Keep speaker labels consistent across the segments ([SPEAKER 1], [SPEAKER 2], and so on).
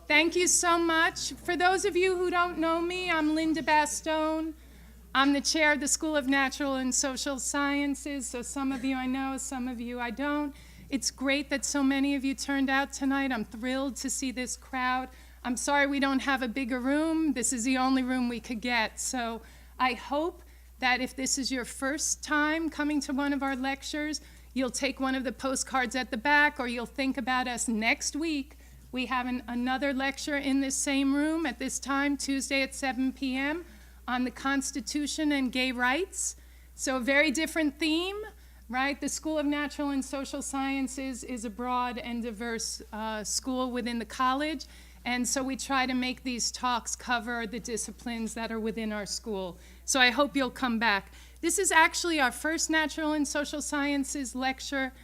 [SPEAKER 1] Thank you so much. For those of you who don't know me, I'm Linda Bastone. I'm the chair of the School of Natural and Social Sciences, so some of you I know, some of you I don't. It's great that so many of you turned out tonight. I'm thrilled to see this crowd. I'm sorry we don't have a bigger room. This is the only room we could get. So I hope that if this is your first time coming to one of our lectures, you'll take one of the postcards at the back, or you'll think about us next week. We have another lecture in this same room at this time, Tuesday at 7 p.m. on the Constitution and gay rights. So a very different theme, right? The School of Natural and Social Sciences is a broad and diverse school within the college. And so we try to make these talks cover the disciplines that are within our school. So I hope you'll come back. This is actually our first Natural and Social Sciences lecture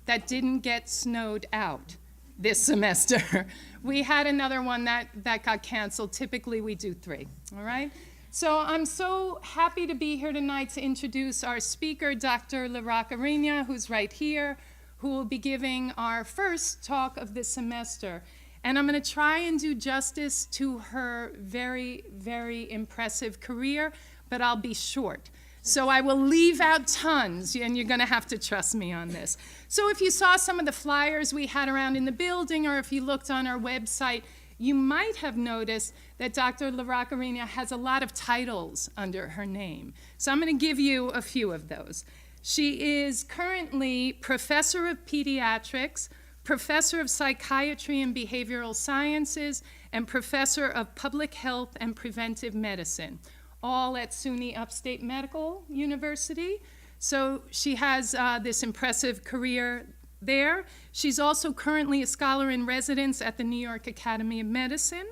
[SPEAKER 1] that didn't get snowed out this semester. We had another one that got canceled. Typically we do 3, all right? So I'm so happy to be here tonight to introduce our speaker, Dr. Laraque-Arena, who's right here, who will be giving our first talk of the semester. And I'm going to try and do justice to her very, very impressive career, but I'll be short. So I will leave out tons, and you're going to have to trust me on this. So if you saw some of the flyers we had around in the building, or if you looked on our website, you might have noticed that Dr. Laraque-Arena has a lot of titles under her name. So I'm going to give you a few of those. She is currently Professor of Pediatrics, Professor of Psychiatry and Behavioral Sciences, and Professor of Public Health and Preventive Medicine, all at SUNY Upstate Medical University. So she has this impressive career there. She's also currently a scholar in residence at the New York Academy of Medicine,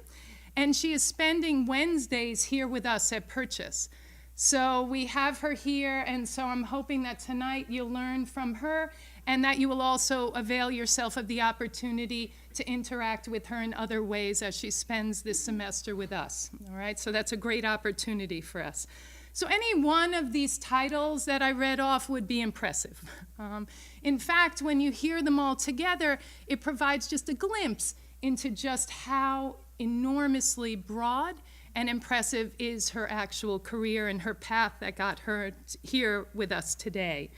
[SPEAKER 1] and she is spending Wednesdays here with us at Purchase. So we have her here, and so I'm hoping that tonight you'll learn from her, and that you will also avail yourself of the opportunity to interact with her in other ways as she spends this semester with us. All right, so that's a great opportunity for us. So any one of these titles that I read off would be impressive. In fact, when you hear them all together, it provides just a glimpse into just how enormously broad and impressive is her actual career and her path that got her here with us today.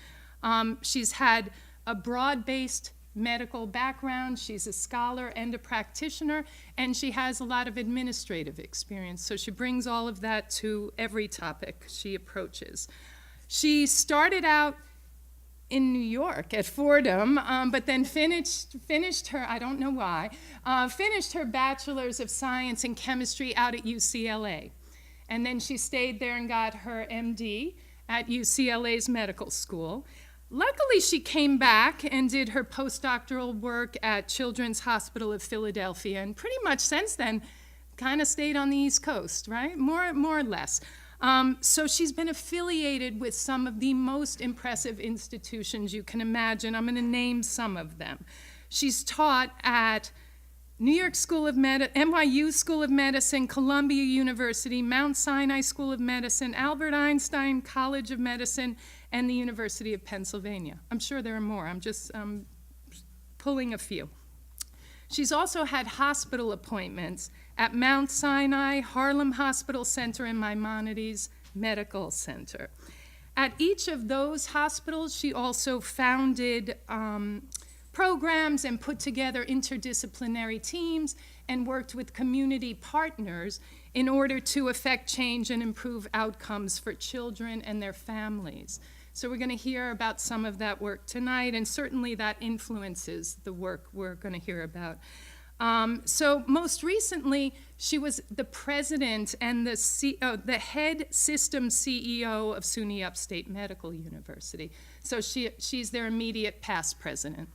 [SPEAKER 1] She's had a broad-based medical background. She's a scholar and a practitioner, and she has a lot of administrative experience. So she brings all of that to every topic she approaches. She started in New York at Fordham, but then finished her, I don't know why, finished her Bachelor's of Science in Chemistry out at UCLA. And then she stayed there and got her MD at UCLA's medical school. Luckily, she came back and did her postdoctoral work at Children's Hospital of Philadelphia, and pretty much since then, kind of stayed on the East Coast, right? More or less. So she's been affiliated with some of the most impressive institutions you can imagine. I'm going to name some of them. She's taught at New York School of NYU School of Medicine, Columbia University, Mount Sinai School of Medicine, Albert Einstein College of Medicine, and the University of Pennsylvania. I'm sure there are more. I'm just pulling a few. She's also had hospital appointments at Mount Sinai, Harlem Hospital Center, and Maimonides Medical Center. At each of those hospitals, she also founded programs and put together interdisciplinary teams and worked with community partners in order to affect change and improve outcomes for children and their families. So we're going to hear about some of that work tonight, and certainly that influences the work we're going to hear about. So most recently, she was the president and the head system CEO of SUNY Upstate Medical University. So she's their immediate past president.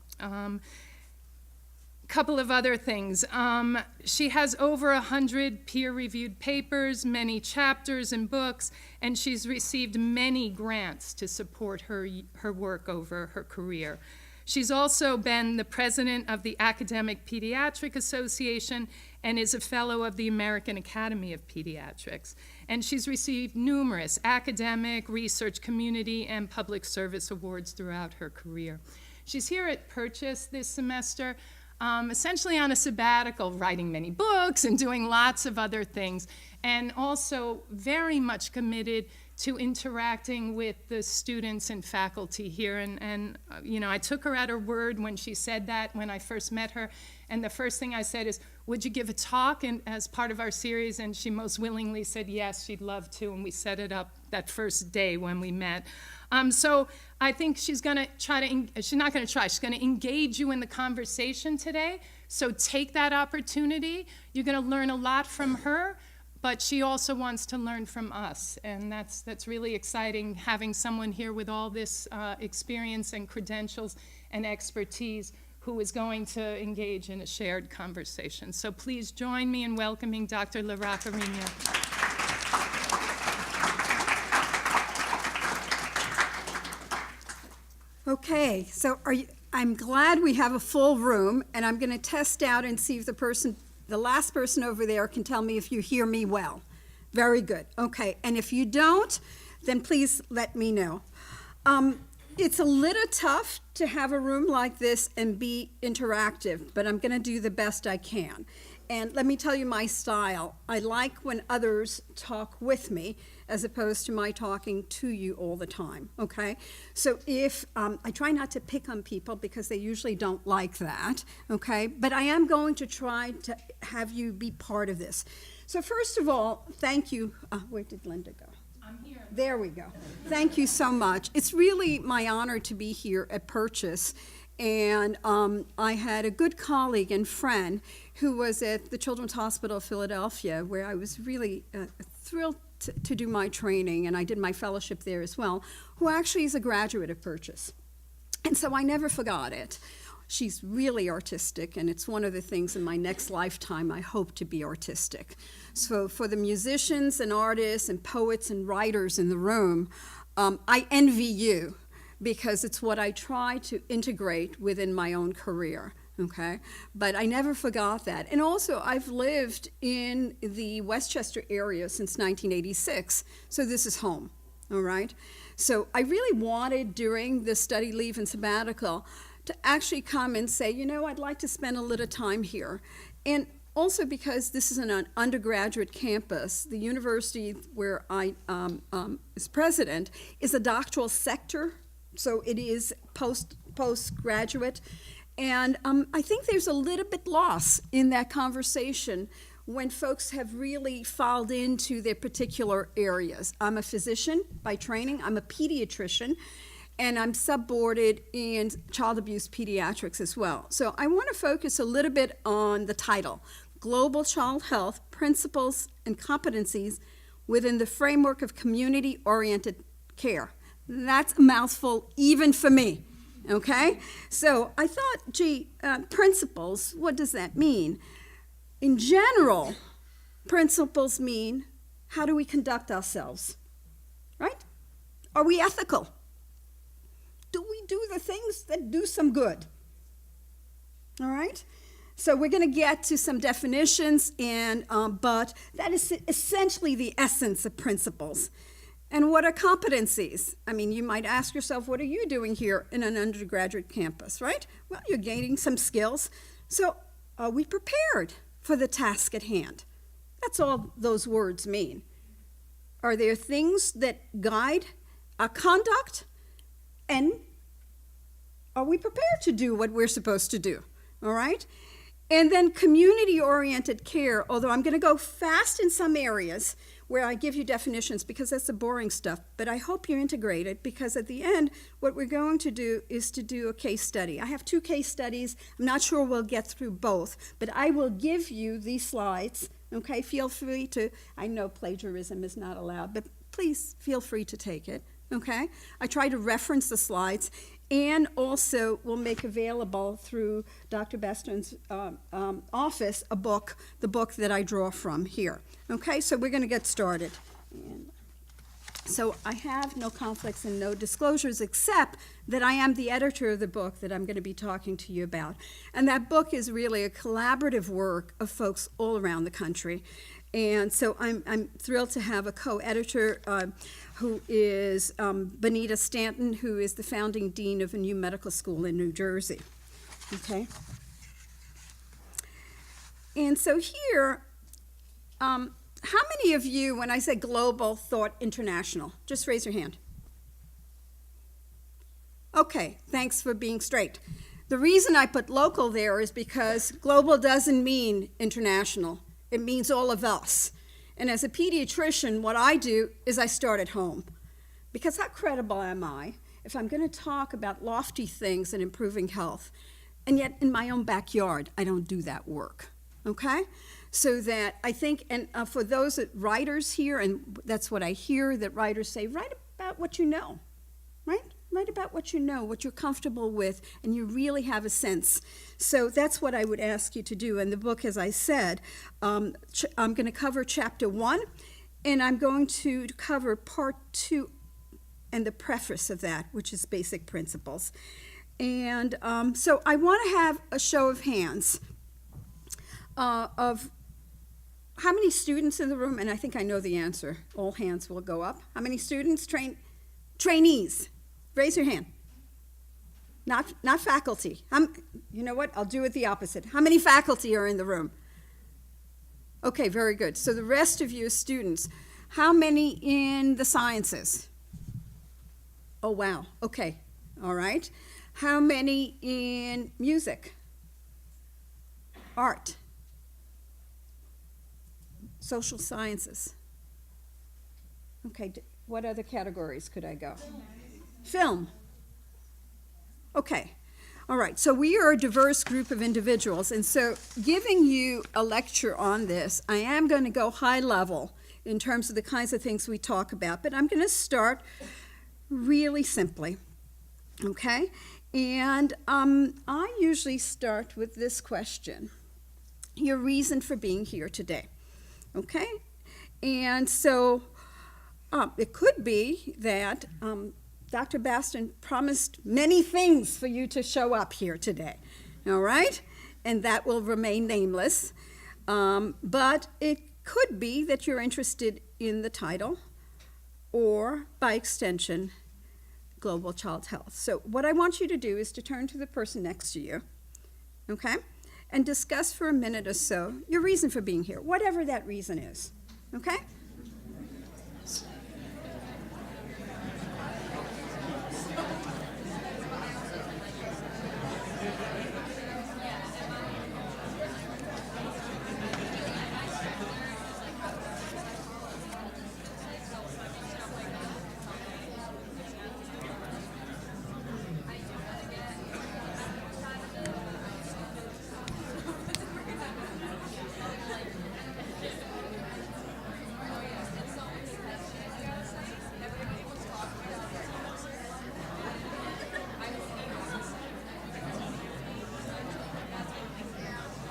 [SPEAKER 1] Couple of other things. She has over 100 peer-reviewed papers, many chapters and books, and she's received many grants to support her work over her career. She's also been the president of the Academic Pediatric Association and is a fellow of the American Academy of Pediatrics. And she's received numerous academic, research, community, and public service awards throughout her career. She's here at Purchase this semester. essentially on a sabbatical, writing many books and doing lots of other things, and also very much committed to interacting with the students and faculty here. And you know, I took her at her word when she said that when I first met her. And the first thing I said is, would you give a talk as part of our series? And she most willingly said yes, she'd love to. And we set it up that first day when we met. So I think she's going to try to, she's not going to try, she's going to engage you in the conversation today. So take that opportunity. You're going to learn a lot from her. But she also wants to learn from us, and that's really exciting, having someone here with all this experience and credentials and expertise who is going to engage in a shared conversation. So please join me in welcoming Dr. Laraque-Arena.
[SPEAKER 2] Okay, so I'm glad we have a full room, and I'm going to test out and see if the last person over there can tell me if you hear me well. Very good. Okay, and if you don't, then please let me know. It's a little tough to have a room like this and be interactive, but I'm going to do the best I can. And let me tell you my style. I like when others talk with me as opposed to my talking to you all the time, okay? So if, I try not to pick on people because they usually don't like that, okay? But I am going to try to have you be part of this. So first of all, thank you. Where did Linda go?
[SPEAKER 1] I'm here.
[SPEAKER 2] There we go. Thank you so much. It's really my honor to be here at Purchase. And I had a good colleague and friend who was at the Children's Hospital of Philadelphia, where I was really thrilled to do my training, and I did my fellowship there as well, who actually is a graduate of Purchase. And so I never forgot it. She's really artistic, and it's one of the things in my next lifetime I hope to be artistic. So for the musicians and artists and poets and writers in the room, I envy you, because it's what I try to integrate within my own career, okay? But I never forgot that. And also, I've lived in the Westchester area since 1986, so this is home, all right? So I really wanted, during the study leave and sabbatical, to actually come and say, you know, I'd like to spend a little time here. And also because this is an undergraduate campus, the university where I is president is a doctoral sector. So it is postgraduate, and I think there's a little bit loss in that conversation when folks have really filed into their particular areas. I'm a physician by training, I'm a pediatrician, and I'm subboarded in child abuse pediatrics as well. So I want to focus a little bit on the title, Global Child Health Principles and Competencies within the Framework of Community-Oriented Care. That's a mouthful even for me, okay? So I thought, gee, principles, what does that mean? In general, principles mean, how do we conduct ourselves, right? Are we ethical? Do we do the things that do some good? All right? So we're going to get to some definitions, but that is essentially the essence of principles. And what are competencies? I mean, you might ask yourself, what are you doing here in an undergraduate campus, right? Well, you're gaining some skills. So are we prepared for the task at hand? That's all those words mean. Are there things that guide our conduct? And are we prepared to do what we're supposed to do, all right? And then community-oriented care, although I'm going to go fast in some areas where I give you definitions because that's the boring stuff, but I hope you integrate it, because at the end, what we're going to do is to do a case study. I have 2 case studies. I'm not sure we'll get through both, but I will give you these slides, okay? Feel free to, I know plagiarism is not allowed, but please feel free to take it, okay? I try to reference the slides, and also we'll make available through Dr. Baston's office the book that I draw from here. Okay, so we're going to get started. And so I have no conflicts and no disclosures, except that I am the editor of the book that I'm going to be talking to you about. And that book is really a collaborative work of folks all around the country. And so I'm thrilled to have a co-editor who is Benita Stanton, who is the founding dean of a new medical school in New Jersey. Okay. And so here, how many of you, when I say global, thought international? Just raise your hand. Okay, thanks for being straight. The reason I put local there is because global doesn't mean international. It means all of us. And as a pediatrician, what I do is I start at home. Because how credible am I if I'm going to talk about lofty things and improving health, and yet in my own backyard, I don't do that work, okay? So that I think, and for those writers here, and that's what I hear that writers say, write about what you know, right? Write about what you know, what you're comfortable with, and you really have a sense. So that's what I would ask you to do. In the book, as I said, I'm going to cover chapter 1, and I'm going to cover part 2 and the preface of that, which is basic principles. And so I want to have a show of hands of how many students in the room, and I think I know the answer. All hands will go up. How many students? Trainees. Raise your hand. Not faculty. You know what? I'll do it the opposite. How many faculty are in the room? Okay, very good. So the rest of you are students. How many in the sciences? Oh, wow. Okay. All right. How many in music? Art? Social sciences? Okay. What other categories could I go? Film. Okay. All right. So we are a diverse group of individuals. And so giving you a lecture on this, I am going to go high level in terms of the kinds of things we talk about. But I'm going to start really simply. Okay? And I usually start with this question. Your reason for being here today. Okay? And so it could be that Dr. Baston promised many things for you to show up here today, all right? And that will remain nameless. But it could be that you're interested in the title or, by extension, global child health. So what I want you to do is to turn to the person next to you, okay? And discuss for a minute or so your reason for being here, whatever that reason is, okay?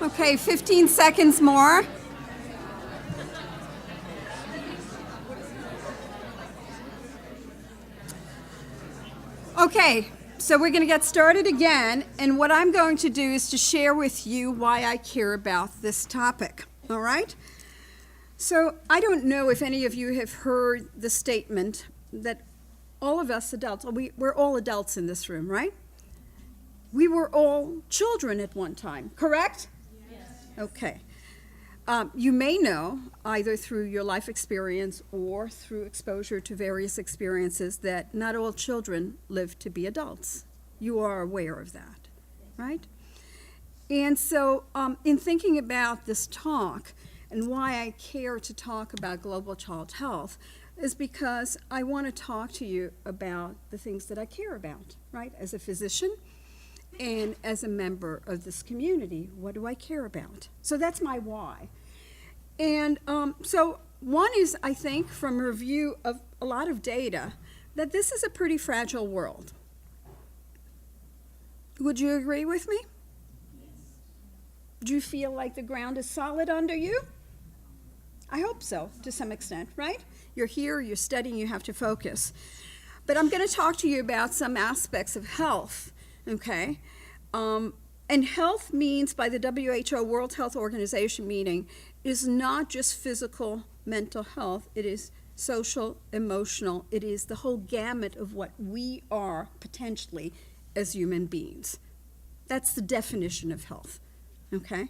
[SPEAKER 2] Okay, 15 seconds more. Okay, so we're going to get started again, and what I'm going to do is to share with you why I care about this topic, all right? So I don't know if any of you have heard the statement that all of us adults, we're all adults in this room, right? We were all children at one time, correct? Okay. You may know, either through your life experience or through exposure to various experiences, that not all children live to be adults. You are aware of that, right? And so in thinking about this talk and why I care to talk about global child health is because I want to talk to you about the things that I care about, right? As a physician, and as a member of this community, what do I care about? So that's my why. And so one is, I think, from a review of a lot of data, that this is a pretty fragile world. Would you agree with me? Yes. Do you feel like the ground is solid under you? I hope so, to some extent, right? You're here, you're studying, you have to focus. But I'm going to talk to you about some aspects of health. Okay, and health means, by the WHO, World Health Organization meaning, is not just physical, mental health. It is social, emotional. It is the whole gamut of what we are potentially as human beings. That's the definition of health, okay?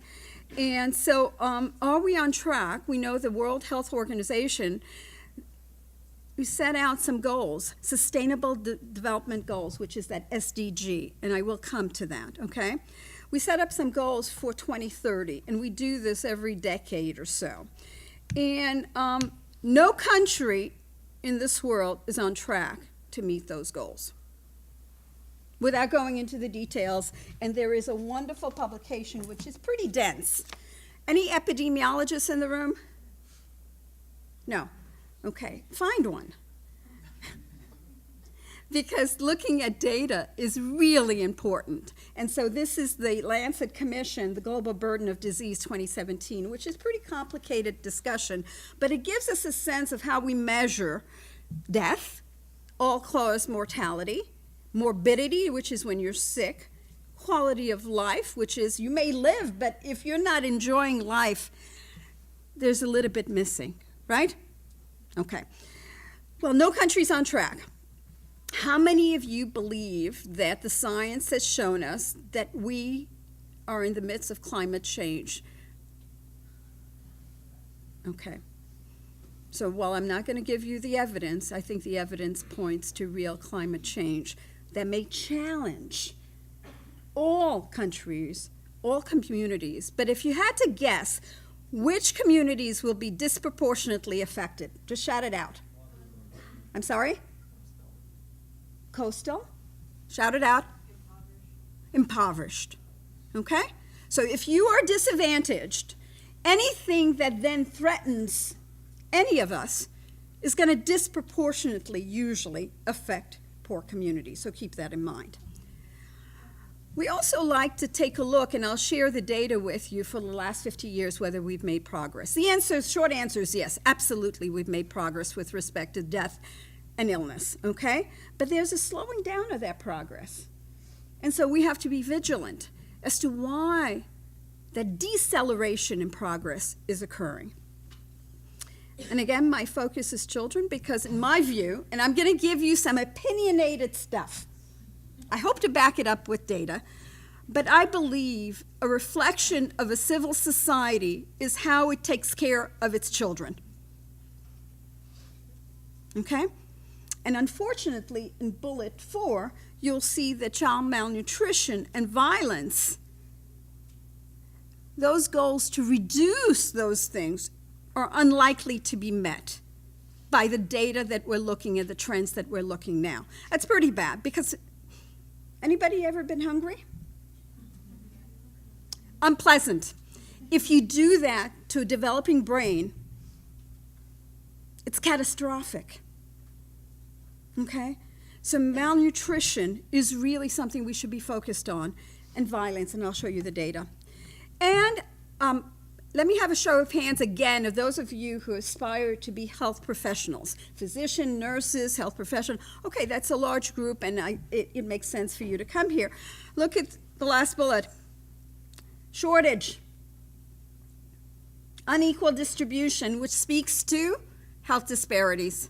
[SPEAKER 2] And so are we on track? We know the World Health Organization, we set out some goals, Sustainable Development Goals, which is that SDG, and I will come to that, okay? We set up some goals for 2030, and we do this every decade or so. And no country in this world is on track to meet those goals. Without going into the details, and there is a wonderful publication which is pretty dense. Any epidemiologists in the room? No. Okay, find one. Because looking at data is really important. And so this is the Lancet Commission, the Global Burden of Disease 2017, which is a pretty complicated discussion, but it gives us a sense of how we measure death, all-cause mortality, morbidity, which is when you're sick, quality of life, which is you may live, but if you're not enjoying life, there's a little bit missing, right? Okay. Well, no country's on track. How many of you believe that the science has shown us that we are in the midst of climate change? Okay. So while I'm not going to give you the evidence, I think the evidence points to real climate change that may challenge all countries, all communities. But if you had to guess, which communities will be disproportionately affected? Just shout it out. I'm sorry? Coastal? Shout it out. Impoverished. Okay? So if you are disadvantaged, anything that then threatens any of us is going to disproportionately usually affect poor communities. So keep that in mind. We also like to take a look, and I'll share the data with you for the last 50 years, whether we've made progress. The short answer is yes, absolutely we've made progress with respect to death and illness, okay? But there's a slowing down of that progress. And so we have to be vigilant as to why that deceleration in progress is occurring. And again, my focus is children because in my view, and I'm going to give you some opinionated stuff, I hope to back it up with data, but I believe a reflection of a civil society is how it takes care of its children. Okay? And unfortunately, in bullet 4, you'll see that child malnutrition and violence, those goals to reduce those things are unlikely to be met by the data that we're looking at, the trends that we're looking now. That's pretty bad because anybody ever been hungry? Unpleasant. If you do that to a developing brain, it's catastrophic. Okay? So malnutrition is really something we should be focused on, and violence, and I'll show you the data. And let me have a show of hands again of those of you who aspire to be health professionals, physician, nurses, health professional. Okay, that's a large group, and it makes sense for you to come here. Look at the last bullet. Shortage. Unequal distribution, which speaks to health disparities.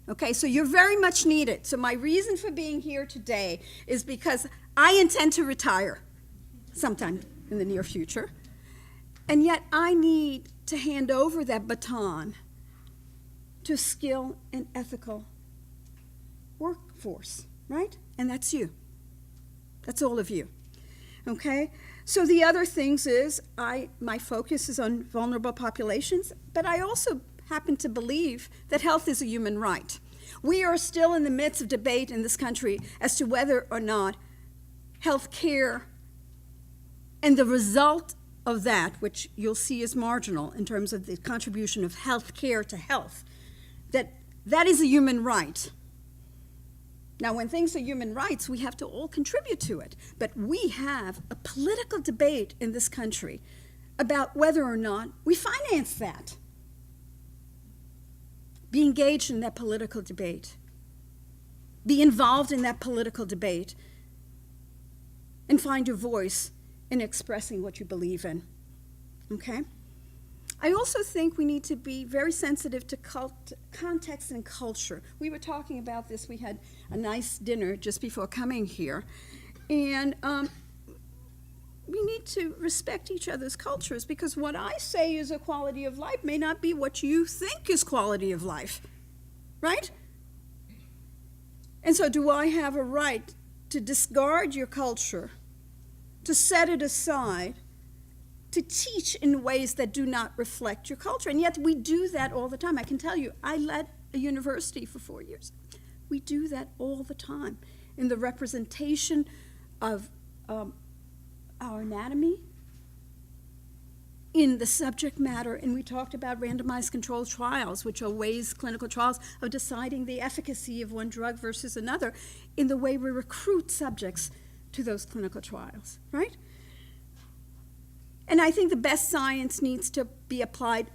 [SPEAKER 2] Okay, so you're very much needed. So my reason for being here today is because I intend to retire sometime in the near future. And yet I need to hand over that baton to skilled and ethical workforce, right? And that's you. That's all of you. Okay? So the other things is my focus is on vulnerable populations, but I also happen to believe that health is a human right. We are still in the midst of debate in this country as to whether or not health care and the result of that, which you'll see is marginal in terms of the contribution of health care to health, that is a human right. Now, when things are human rights, we have to all contribute to it. But we have a political debate in this country about whether or not we finance that. Be engaged in that political debate. Be involved in that political debate. And find your voice in expressing what you believe in. Okay? I also think we need to be very sensitive to context and culture. We were talking about this. We had a nice dinner just before coming here. And we need to respect each other's cultures, because what I say is a quality of life may not be what you think is quality of life, right? And so do I have a right to discard your culture, to set it aside, to teach in ways that do not reflect your culture? And yet we do that all the time. I can tell you, I led a university for 4 years. We do that all the time in the representation of our anatomy, in the subject matter, and we talked about randomized controlled trials, which are ways, clinical trials, of deciding the efficacy of one drug versus another, in the way we recruit subjects to those clinical trials, right? And I think the best science needs to be applied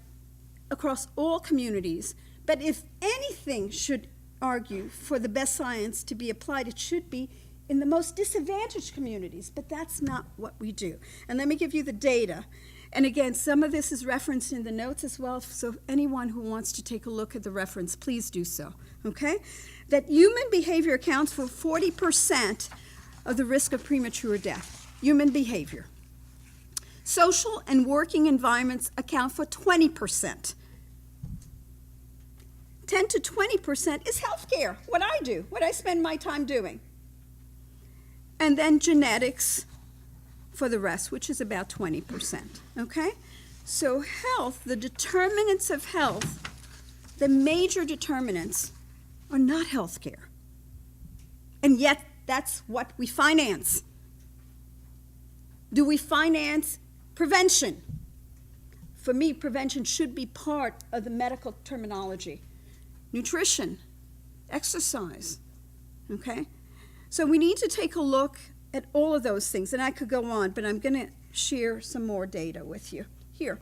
[SPEAKER 2] across all communities, but if anything should argue for the best science to be applied, it should be in the most disadvantaged communities, but that's not what we do. And let me give you the data. And again, some of this is referenced in the notes as well, so anyone who wants to take a look at the reference, please do so, okay? That human behavior accounts for 40% of the risk of premature death, human behavior. Social and working environments account for 20%. 10 to 20% is healthcare, what I do, what I spend my time doing. And then genetics for the rest, which is about 20%, okay? So health, the determinants of health, the major determinants are not healthcare. And yet, that's what we finance. Do we finance prevention? For me, prevention should be part of the medical terminology. Nutrition, exercise, okay? So we need to take a look at all of those things, and I could go on, but I'm going to share some more data with you here.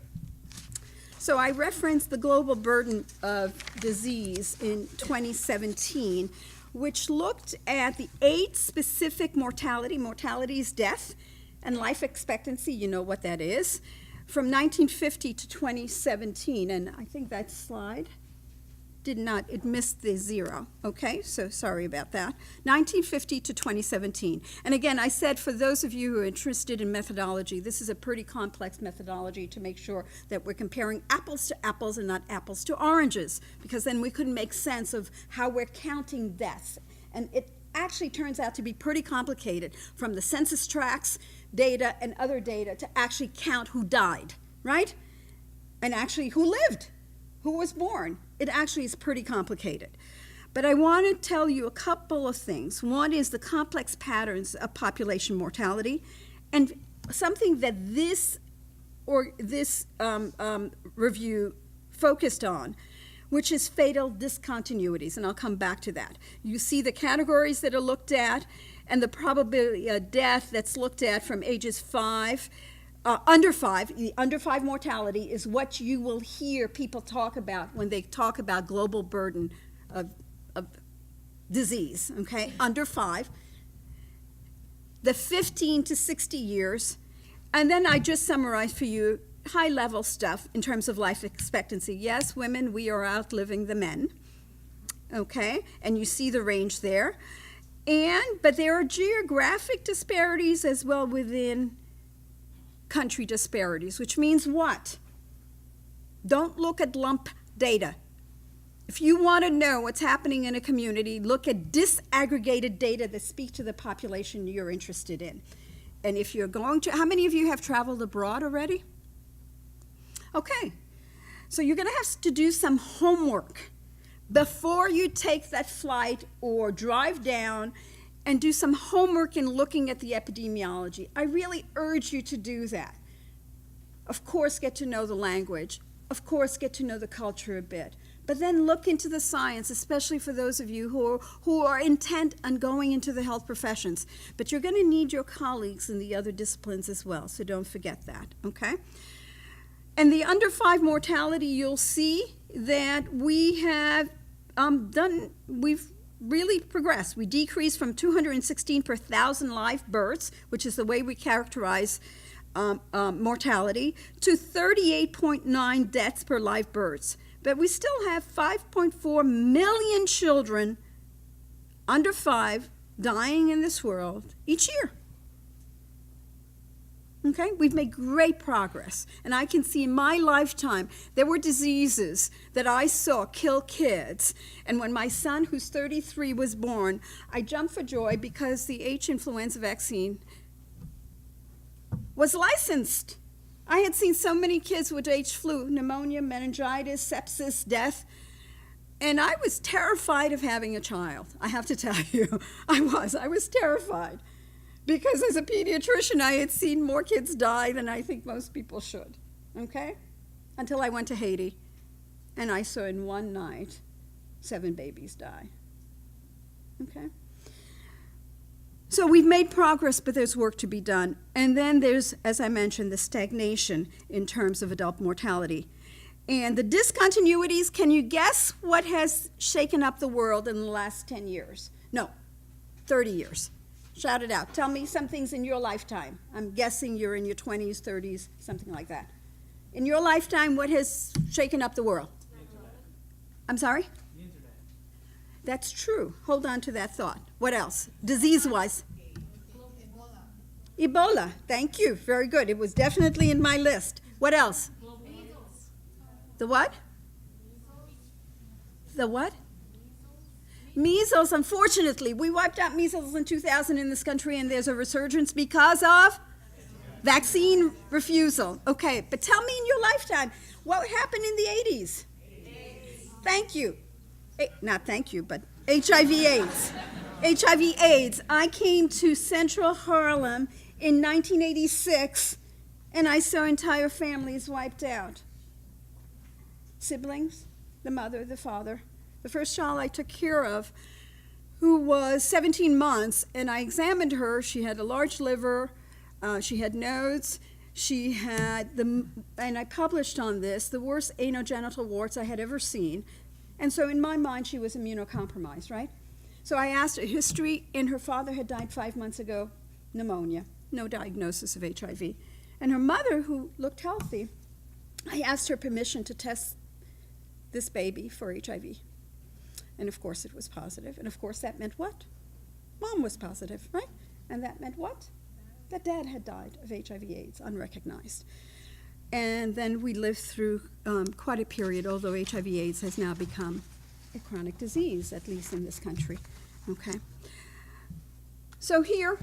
[SPEAKER 2] So I referenced the global burden of disease in 2017, which looked at the 8 specific mortality is death, and life expectancy, you know what that is, from 1950 to 2017, and I think that slide it missed the 0, okay? So sorry about that. 1950 to 2017. And again, I said for those of you who are interested in methodology, this is a pretty complex methodology to make sure that we're comparing apples to apples and not apples to oranges, because then we couldn't make sense of how we're counting deaths. And it actually turns out to be pretty complicated, from the census tracts data and other data to actually count who died, right? And actually who lived, who was born. It actually is pretty complicated. But I want to tell you a couple of things. One is the complex patterns of population mortality, and something that this review focused on, which is fatal discontinuities, and I'll come back to that. You see the categories that are looked at, and the probability of death that's looked at from ages 5. Under 5, the under 5 mortality is what you will hear people talk about when they talk about global burden of disease, okay? Under 5. The 15 to 60 years, and then I just summarized for you high-level stuff in terms of life expectancy. Yes, women, we are outliving the men, okay? And you see the range there. But there are geographic disparities as well within country disparities, which means what? Don't look at lump data. If you want to know what's happening in a community, look at disaggregated data that speak to the population you're interested in. And if you're going to, how many of you have traveled abroad already? Okay, so you're going to have to do some homework before you take that flight or drive down, and do some homework in looking at the epidemiology. I really urge you to do that. Of course, get to know the language. Of course, get to know the culture a bit. But then look into the science, especially for those of you who are intent on going into the health professions. But you're going to need your colleagues in the other disciplines as well, so don't forget that, okay? And the under 5 mortality, you'll see that we have we've really progressed. We decreased from 216 per 1,000 live births, which is the way we characterize mortality, to 38.9 deaths per live births. But we still have 5.4 million children under 5 dying in this world each year. Okay, we've made great progress. And I can see in my lifetime, there were diseases that I saw kill kids. And when my son, who's 33, was born, I jumped for joy because the H influenza vaccine was licensed. I had seen so many kids with H flu, pneumonia, meningitis, sepsis, death. And I was terrified of having a child. I have to tell you, I was terrified. Because as a pediatrician, I had seen more kids die than I think most people should, okay? Until I went to Haiti, and I saw in one night 7 babies die, okay? So we've made progress, but there's work to be done. And then there's, as I mentioned, the stagnation in terms of adult mortality. And the discontinuities, can you guess what has shaken up the world in the last 10 years? No, 30 years. Shout it out. Tell me some things in your lifetime. I'm guessing you're in your 20s, 30s, something like that. In your lifetime, what has shaken up the world? I'm sorry?
[SPEAKER 3] The internet.
[SPEAKER 2] That's true. Hold on to that thought. What else? Disease-wise? Ebola. Thank you. Very good. It was definitely in my list. What else? The what? The what? Measles, unfortunately. We wiped out measles in 2000 in this country, and there's a resurgence because of vaccine refusal. Okay, but tell me in your lifetime, what happened in the 80s? Thank you. Not thank you, but HIV/AIDS. HIV/AIDS. I came to Central Harlem in 1986, and I saw entire families wiped out. Siblings, the mother, the father. The first child I took care of, who was 17 months, and I examined her. She had a large liver, she had nodes, she had, and I published on this, the worst anogenital warts I had ever seen. And so in my mind, she was immunocompromised, right? So I asked her history, and her father had died 5 months ago, pneumonia, no diagnosis of HIV. And her mother, who looked healthy, I asked her permission to test this baby for HIV. And of course it was positive. And of course that meant what? Mom was positive, right? And that meant what? That dad had died of HIV/AIDS, unrecognized. And then we lived through quite a period, although HIV/AIDS has now become a chronic disease, at least in this country, okay? So here,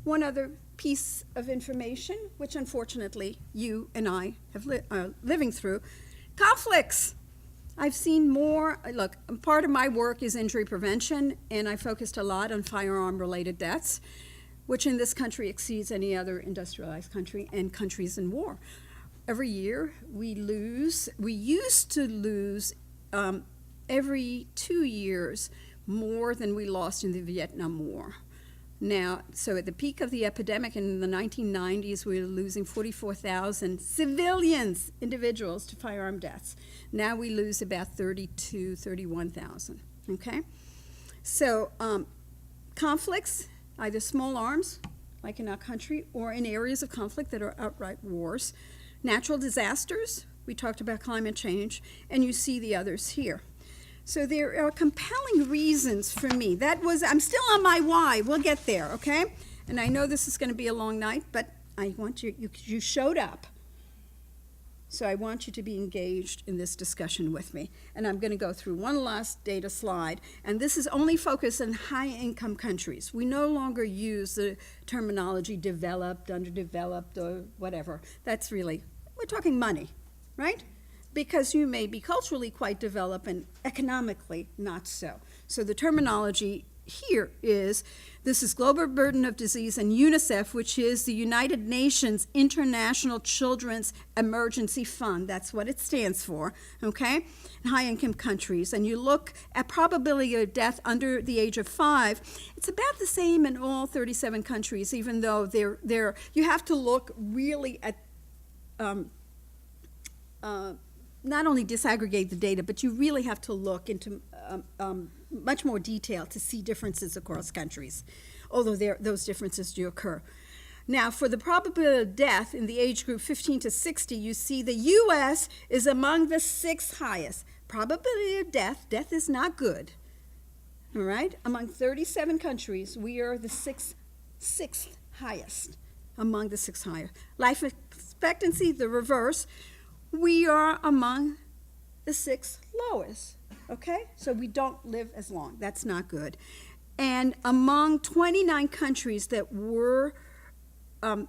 [SPEAKER 2] one other piece of information, which unfortunately you and I are living through, conflicts. I've seen more, look, part of my work is injury prevention, and I focused a lot on firearm-related deaths, which in this country exceeds any other industrialized country and countries in war. Every year we used to lose every 2 years more than we lost in the Vietnam War. Now, so at the peak of the epidemic in the 1990s, we were losing 44,000 civilians, individuals, to firearm deaths. Now we lose about 31,000, okay? So conflicts, either small arms, like in our country, or in areas of conflict that are outright wars. Natural disasters, we talked about climate change, and you see the others here. So there are compelling reasons for me. I'm still on my why. We'll get there, okay? And I know this is going to be a long night, but I want you showed up. So I want you to be engaged in this discussion with me. And I'm going to go through one last data slide. And this is only focused on high-income countries. We no longer use the terminology developed, underdeveloped, or whatever. That's really, we're talking money, right? Because you may be culturally quite developed and economically not so. So the terminology here is, this is Global Burden of Disease and UNICEF, which is the United Nations International Children's Emergency Fund. That's what it stands for, okay? In high-income countries. And you look at probability of death under the age of 5, it's about the same in all 37 countries, even though you have to look really at not only disaggregate the data, but you really have to look into much more detail to see differences across countries, although those differences do occur. Now, for the probability of death in the age group 15 to 60, you see the U.S. is among the 6th highest. Probability of death is not good, all right? Among 37 countries, we are the sixth highest, among the 6 highest. Life expectancy, the reverse, we are among the 6 lowest, okay? So we don't live as long. That's not good. And among 29 countries that were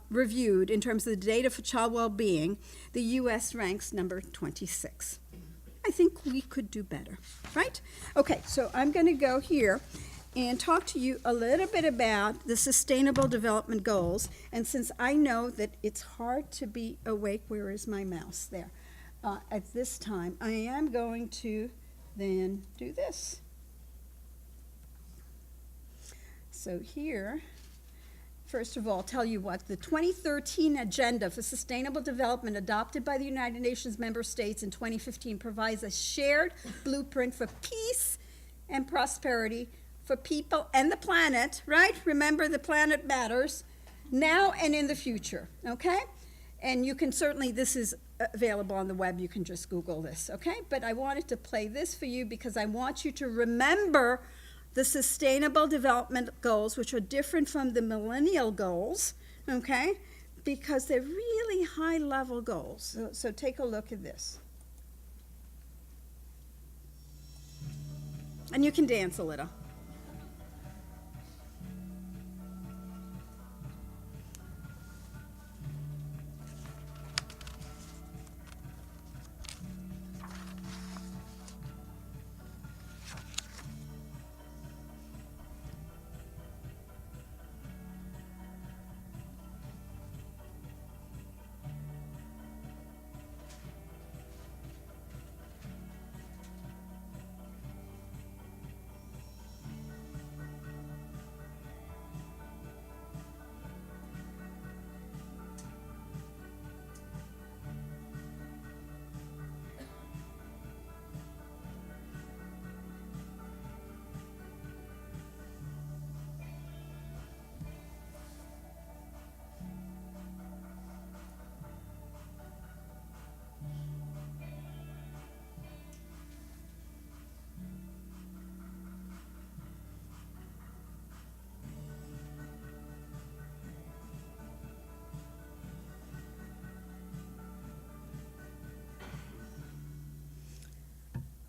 [SPEAKER 2] reviewed in terms of the data for child well-being, the U.S. ranks number 26. I think we could do better, right? Okay, so I'm going to go here and talk to you a little bit about the Sustainable Development Goals. And since I know that it's hard to be awake, where is my mouse? There. At this time, I am going to then do this. So here, first of all, tell you what, the 2013 Agenda for Sustainable Development adopted by the United Nations member states in 2015 provides a shared blueprint for peace and prosperity for people and the planet, right? Remember, the planet matters now and in the future, okay? And you can certainly, this is available on the web, you can just Google this, okay? But I wanted to play this for you because I want you to remember the Sustainable Development Goals, which are different from the Millennial Goals, okay? Because they're really high-level goals. So take a look at this. And you can dance a little.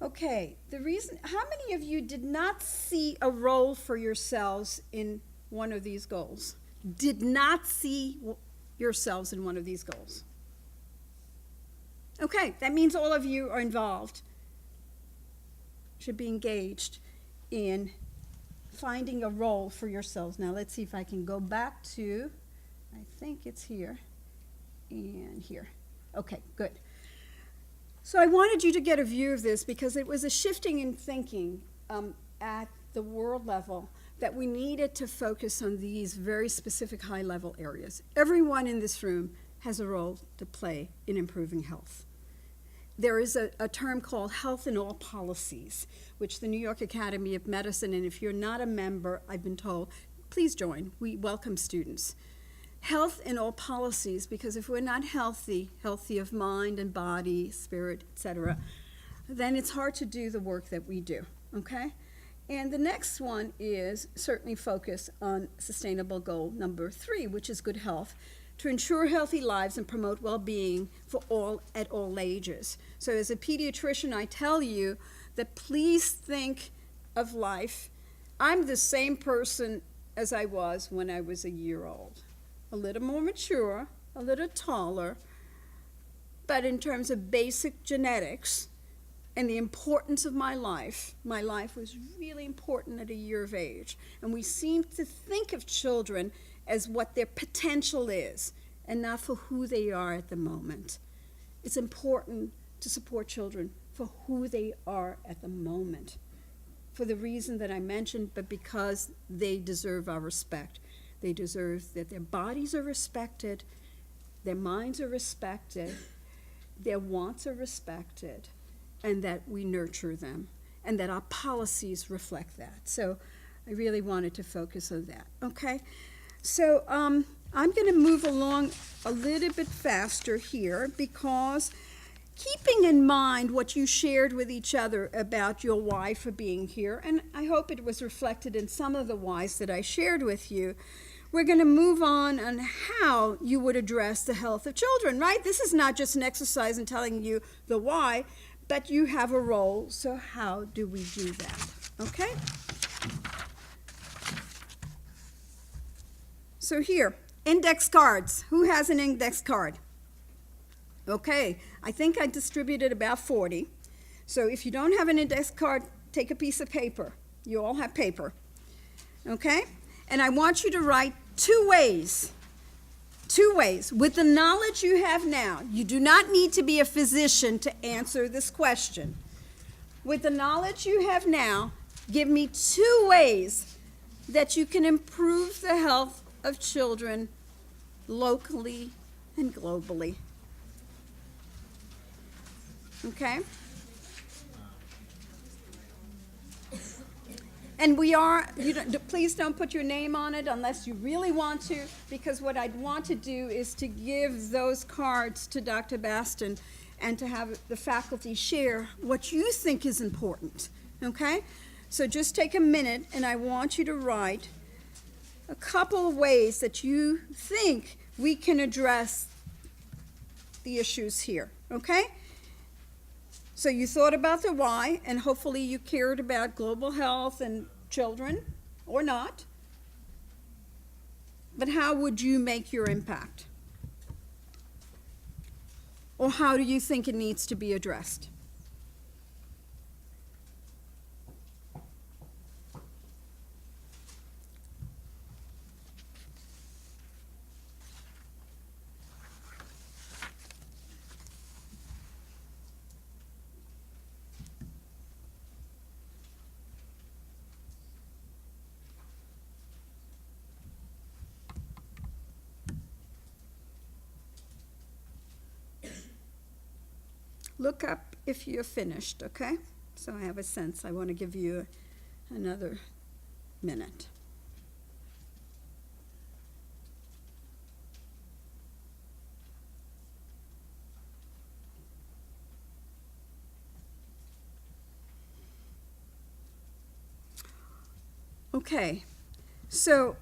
[SPEAKER 2] Okay, the reason, how many of you did not see a role for yourselves in one of these goals? Did not see yourselves in one of these goals? Okay, that means all of you are involved, should be engaged in finding a role for yourselves. Now let's see if I can go back to, I think it's here and here. Okay, good. So I wanted you to get a view of this because it was a shifting in thinking at the world level that we needed to focus on these very specific high-level areas. Everyone in this room has a role to play in improving health. There is a term called health in all policies, which the New York Academy of Medicine, and if you're not a member, I've been told, please join. We welcome students. Health in all policies, because if we're not healthy of mind and body, spirit, etc., then it's hard to do the work that we do, okay? And the next one is certainly focus on sustainable goal number 3, which is good health, to ensure healthy lives and promote well-being for all at all ages. So as a pediatrician, I tell you that please think of life. I'm the same person as I was when I was a year old. A little more mature, a little taller, but in terms of basic genetics and the importance of my life was really important at a year of age. And we seem to think of children as what their potential is and not for who they are at the moment. It's important to support children for who they are at the moment, for the reason that I mentioned, but because they deserve our respect. They deserve that their bodies are respected, their minds are respected, their wants are respected, and that we nurture them, and that our policies reflect that. So I really wanted to focus on that, okay? So I'm going to move along a little bit faster here because keeping in mind what you shared with each other about your why for being here, and I hope it was reflected in some of the whys that I shared with you, we're going to move on how you would address the health of children, right? This is not just an exercise in telling you the why, but you have a role, so how do we do that, okay? So here, index cards. Who has an index card? Okay, I think I distributed about 40. So if you don't have an index card, take a piece of paper. You all have paper, okay? And I want you to write two ways, with the knowledge you have now. You do not need to be a physician to answer this question. With the knowledge you have now, give me 2 ways that you can improve the health of children locally and globally. Okay? And please don't put your name on it unless you really want to, because what I'd want to do is to give those cards to Dr. Baston and to have the faculty share what you think is important, okay? So just take a minute, and I want you to write a couple of ways that you think we can address the issues here, okay? So you thought about the why, and hopefully you cared about global health and children, or not. But how would you make your impact? Or how do you think it needs to be addressed? Look up if you're finished, okay? So I have a sense. I want to give you another minute. Okay, so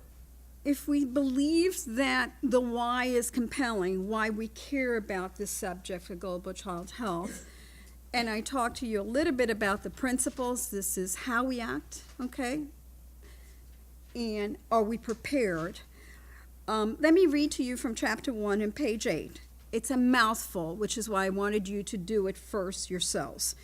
[SPEAKER 2] if we believe that the why is compelling, why we care about this subject for global child health, and I talked to you a little bit about the principles, this is how we act, okay? And are we prepared? Let me read to you from chapter 1 and page 8. It's a mouthful, which is why I wanted you to do it first yourselves.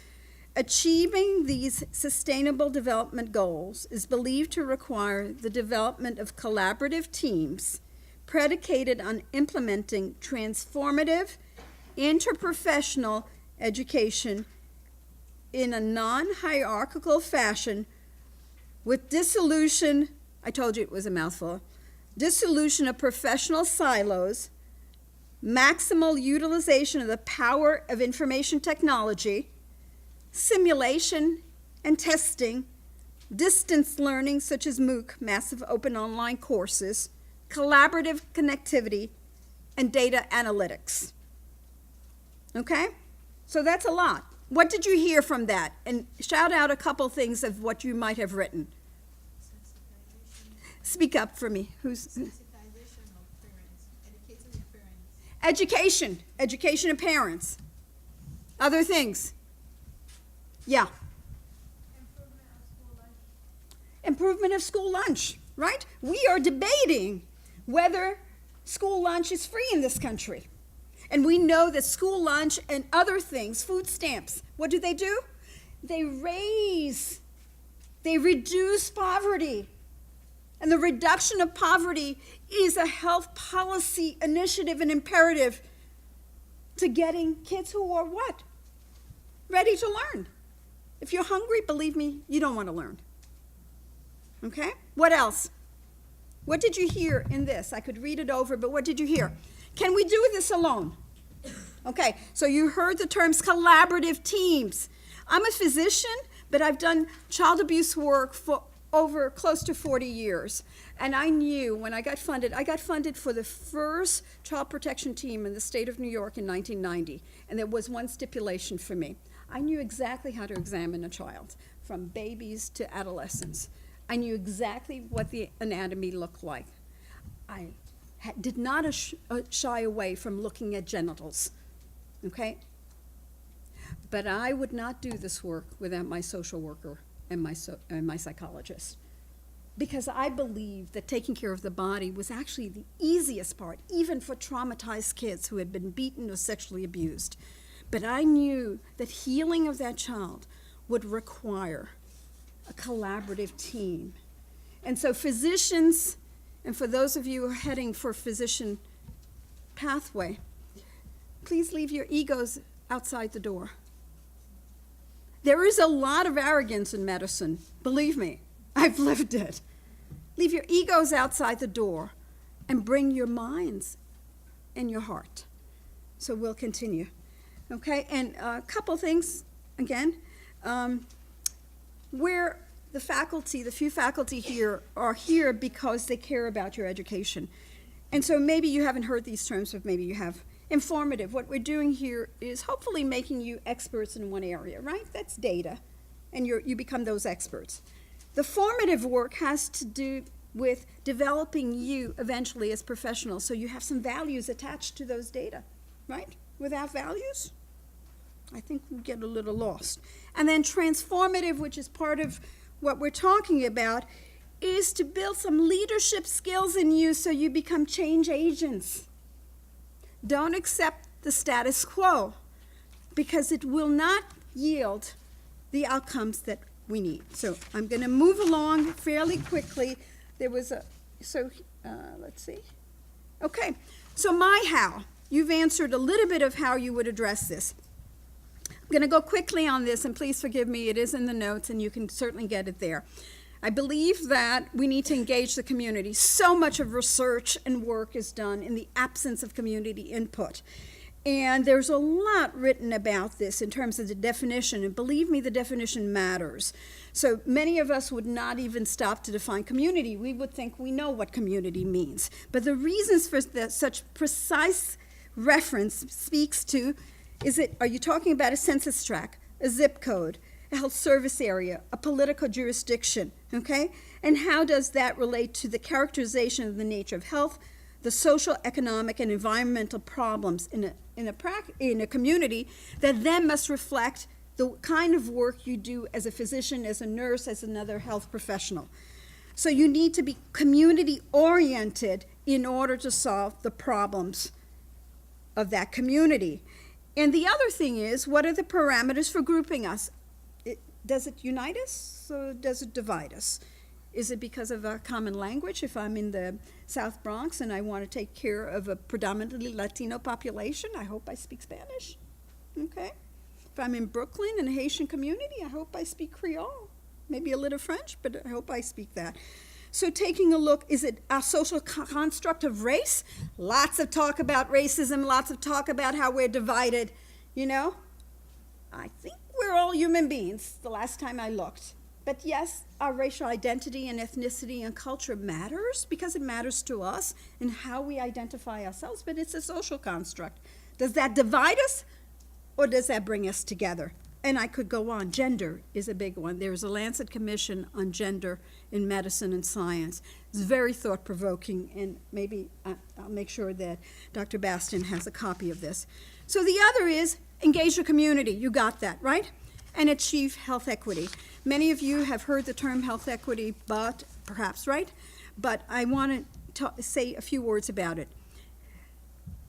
[SPEAKER 2] Achieving these sustainable development goals is believed to require the development of collaborative teams predicated on implementing transformative, interprofessional education in a non-hierarchical fashion with dissolution, I told you it was a mouthful, dissolution of professional silos, maximal utilization of the power of information technology, simulation and testing, distance learning such as MOOC, massive open online courses, collaborative connectivity, and data analytics. Okay? So that's a lot. What did you hear from that? And shout out a couple things of what you might have written. Speak up for me. Who's?
[SPEAKER 3] Sensitization of parents, educating the parents.
[SPEAKER 2] Education of parents. Other things. Yeah. Improvement of school lunch, right? We are debating whether school lunch is free in this country. And we know that school lunch and other things, food stamps, what do? They reduce poverty. And the reduction of poverty is a health policy initiative and imperative to getting kids who are what? Ready to learn. If you're hungry, believe me, you don't want to learn. Okay? What else? What did you hear in this? I could read it over, but what did you hear? Can we do this alone? Okay, so you heard the terms collaborative teams. I'm a physician, but I've done child abuse work for over close to 40 years. And I knew when I got funded for the first child protection team in the state of New York in 1990. And there was one stipulation for me. I knew exactly how to examine a child, from babies to adolescents. I knew exactly what the anatomy looked like. I did not shy away from looking at genitals, okay? But I would not do this work without my social worker and my psychologist, because I believe that taking care of the body was actually the easiest part, even for traumatized kids who had been beaten or sexually abused. But I knew that healing of that child would require a collaborative team. And so physicians, and for those of you who are heading for physician pathway, please leave your egos outside the door. There is a lot of arrogance in medicine. Believe me, I've lived it. Leave your egos outside the door and bring your minds and your heart. So we'll continue. Okay, and a couple things, again. Where the few faculty here are here because they care about your education. And so maybe you haven't heard these terms, but maybe you have. Informative, what we're doing here is hopefully making you experts in one area, right? That's data, and you become those experts. The formative work has to do with developing you eventually as professionals, so you have some values attached to those data, right? Without values, I think we get a little lost. And then transformative, which is part of what we're talking about, is to build some leadership skills in you so you become change agents. Don't accept the status quo, because it will not yield the outcomes that we need. So I'm going to move along fairly quickly. There was let's see. Okay, so my how. You've answered a little bit of how you would address this. I'm going to go quickly on this, and please forgive me, it is in the notes, and you can certainly get it there. I believe that we need to engage the community. So much of research and work is done in the absence of community input. And there's a lot written about this in terms of the definition, and believe me, the definition matters. So many of us would not even stop to define community. We would think we know what community means. But the reasons for such precise reference speaks to, are you talking about a census tract, a zip code, a health service area, a political jurisdiction, okay? And how does that relate to the characterization of the nature of health, the social, economic, and environmental problems in a community that then must reflect the kind of work you do as a physician, as a nurse, as another health professional. So you need to be community-oriented in order to solve the problems of that community. And the other thing is, what are the parameters for grouping us? Does it unite us or does it divide us? Is it because of a common language? If I'm in the South Bronx and I want to take care of a predominantly Latino population, I hope I speak Spanish, okay? If I'm in Brooklyn in a Haitian community, I hope I speak Creole. Maybe a little French, but I hope I speak that. So taking a look, is it a social construct of race? Lots of talk about racism, lots of talk about how we're divided, you know? I think we're all human beings, the last time I looked. But yes, our racial identity and ethnicity and culture matters because it matters to us and how we identify ourselves, but it's a social construct. Does that divide us or does that bring us together? And I could go on. Gender is a big one. There's a Lancet Commission on Gender in Medicine and Science. It's very thought-provoking, and maybe I'll make sure that Dr. Bastin has a copy of this. So the other is engage the community. You got that, right? And achieve health equity. Many of you have heard the term health equity, but perhaps, right? But I want to say a few words about it.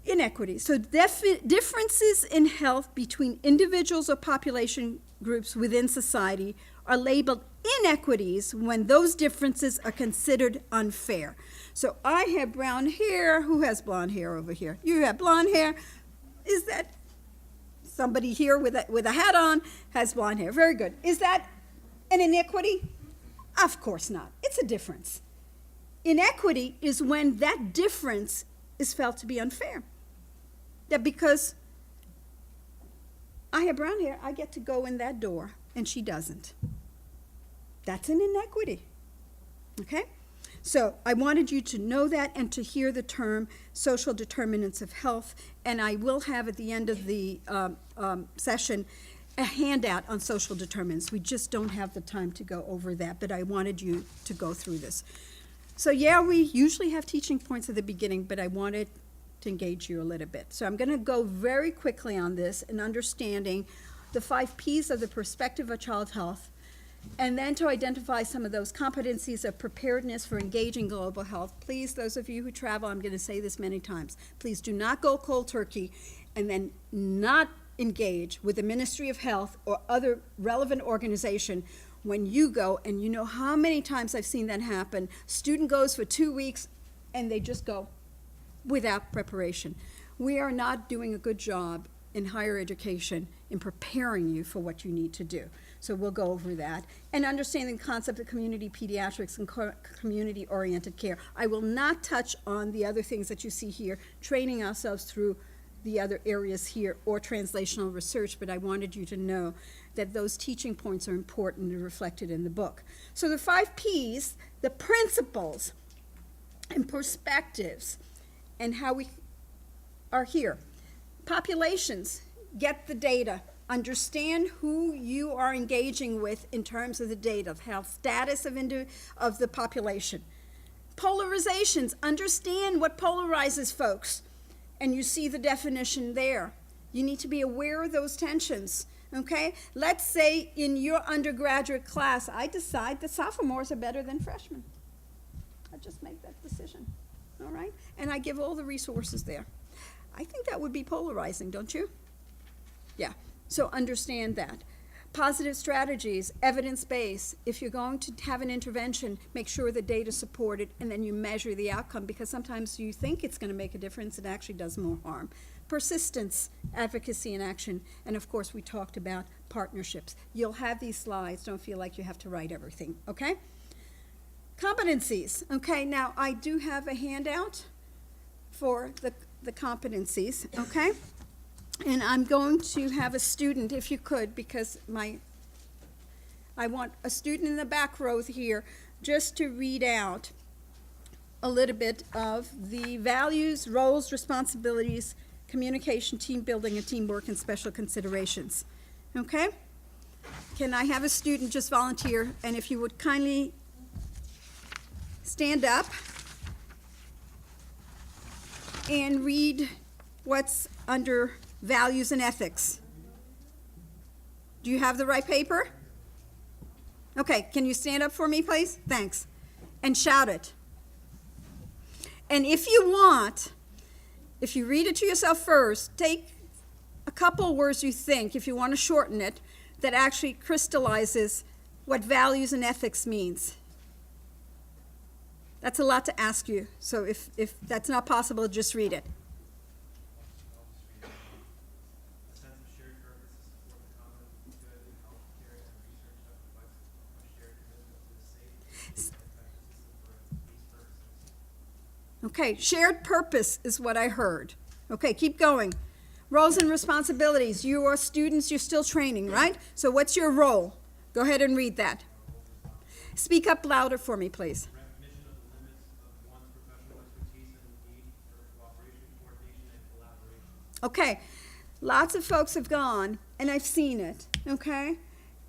[SPEAKER 2] Inequity. So differences in health between individuals or population groups within society are labeled inequities when those differences are considered unfair. So I have brown hair. Who has blonde hair over here? You have blonde hair. Is that somebody here with a hat on has blonde hair? Very good. Is that an inequity? Of course not. It's a difference. Inequity is when that difference is felt to be unfair. That because I have brown hair, I get to go in that door, and she doesn't. That's an inequity, okay? So I wanted you to know that and to hear the term social determinants of health, and I will have at the end of the session a handout on social determinants. We just don't have the time to go over that, but I wanted you to go through this. So yeah, we usually have teaching points at the beginning, but I wanted to engage you a little bit. So I'm going to go very quickly on this and understanding the 5 Ps of the perspective of child health, and then to identify some of those competencies of preparedness for engaging global health. Please, those of you who travel, I'm going to say this many times, please do not go cold turkey and then not engage with the Ministry of Health or other relevant organization when you go, and you know how many times I've seen that happen. Student goes for 2 weeks and they just go without preparation. We are not doing a good job in higher education in preparing you for what you need to do. So we'll go over that. And understanding the concept of community pediatrics and community-oriented care. I will not touch on the other things that you see here, training ourselves through the other areas here or translational research, but I wanted you to know that those teaching points are important and reflected in the book. So the 5 Ps, the principles and perspectives, and how we are here. Populations, get the data. Understand who you are engaging with in terms of the data, of health status of the population. Polarizations, understand what polarizes folks, and you see the definition there. You need to be aware of those tensions, okay? Let's say in your undergraduate class, I decide that sophomores are better than freshmen. I just make that decision, all right? And I give all the resources there. I think that would be polarizing, don't you? Yeah, so understand that. Positive strategies, evidence-based. If you're going to have an intervention, make sure the data support it, and then you measure the outcome, because sometimes you think it's going to make a difference, it actually does more harm. Persistence, advocacy, and action. And of course, we talked about partnerships. You'll have these slides. Don't feel like you have to write everything, okay? Competencies. Okay, now I do have a handout for the competencies, okay? And I'm going to have a student, if you could, because I want a student in the back row here just to read out a little bit of the values, roles, responsibilities, communication, team building, and teamwork, and special considerations. Okay? Can I have a student just volunteer? And if you would kindly stand up and read what's under values and ethics. Do you have the right paper? Okay, can you stand up for me, please? Thanks. And shout it. And if you want, if you read it to yourself first, take a couple words you think, if you want to shorten it, that actually crystallizes what values and ethics means. That's a lot to ask you, so if that's not possible, just read it. Okay, shared purpose is what I heard. Okay, keep going. Roles and responsibilities. You are students, you're still training, right? So what's your role? Go ahead and read that. Speak up louder for me, please.
[SPEAKER 4] Recognition of the limits of one's professional expertise and the need for cooperation, coordination, and collaboration.
[SPEAKER 2] Okay, lots of folks have gone, and I've seen it, okay?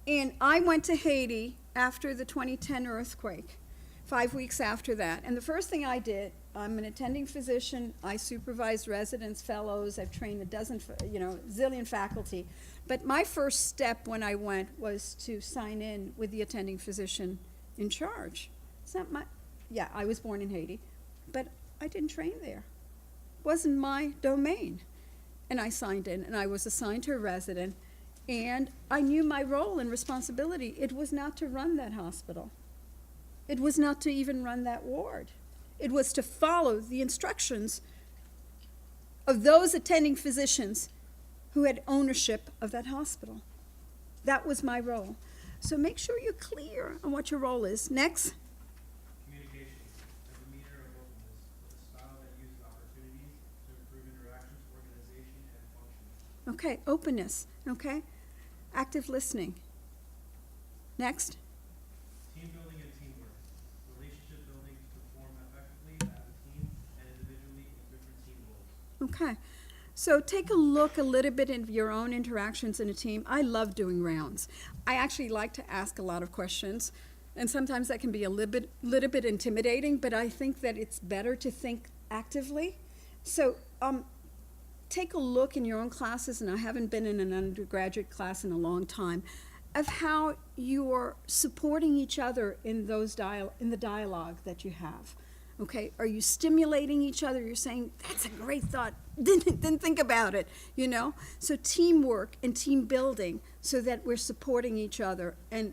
[SPEAKER 2] And I went to Haiti after the 2010 earthquake, 5 weeks after that. And the first thing I did, I'm an attending physician, I supervise residents, fellows, I've trained a zillion faculty. But my first step when I went was to sign in with the attending physician in charge. It's not yeah, I was born in Haiti, but I didn't train there. Wasn't my domain. And I signed in, and I was assigned to a resident, and I knew my role and responsibility. It was not to run that hospital. It was not to even run that ward. It was to follow the instructions of those attending physicians who had ownership of that hospital. That was my role. So make sure you're clear on what your role is. Next.
[SPEAKER 4] Communication, a demeanor of openness, with a style that uses opportunities to improve interactions, organization, and function.
[SPEAKER 2] Okay, openness, okay? Active listening. Next.
[SPEAKER 4] Team building and teamwork, relationship building to perform effectively as a team and individually in different team roles.
[SPEAKER 2] Okay, so take a look a little bit at your own interactions in a team. I love doing rounds. I actually like to ask a lot of questions. And sometimes that can be a little bit intimidating, but I think that it's better to think actively. So take a look in your own classes, and I haven't been in an undergraduate class in a long time, of how you are supporting each other in in the dialogue that you have. Okay, are you stimulating each other? You're saying, that's a great thought, didn't think about it, you know? So teamwork and team building so that we're supporting each other. And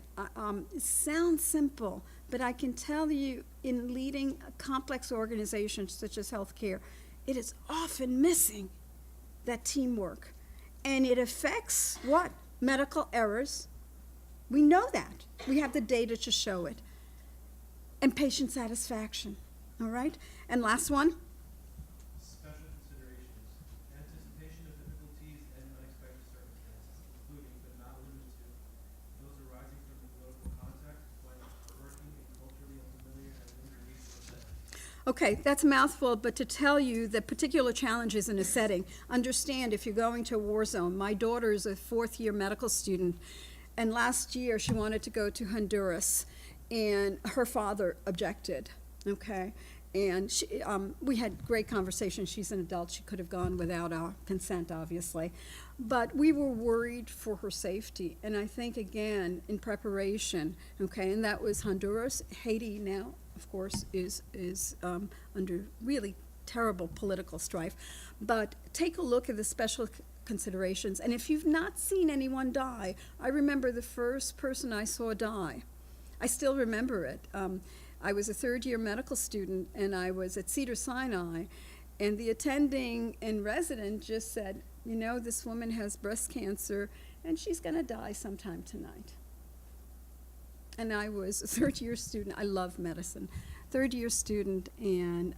[SPEAKER 2] it sounds simple, but I can tell you in leading complex organizations such as healthcare, it is often missing that teamwork. And it affects what? Medical errors. We know that. We have the data to show it. And patient satisfaction. All right? And last one.
[SPEAKER 4] Special considerations. Anticipation of difficulties and unexpected circumstances, including but not limited to those arising from the political context when working in culturally unfamiliar and limited resource settings.
[SPEAKER 2] Okay, that's a mouthful, but to tell you that particular challenges in a setting, understand if you're going to a war zone. My daughter is a fourth-year medical student, and last year she wanted to go to Honduras, and her father objected. Okay, and we had great conversation. She's an adult. She could have gone without our consent, obviously. But we were worried for her safety. And I think, again, in preparation, okay, and that was Honduras. Haiti now, of course, is under really terrible political strife. But take a look at the special considerations. And if you've not seen anyone die, I remember the first person I saw die. I still remember it. I was a third-year medical student, and I was at Cedars-Sinai, and the attending and resident just said, you know, this woman has breast cancer, and she's going to die sometime tonight. And I was a third-year student. I love medicine. Third-year student, and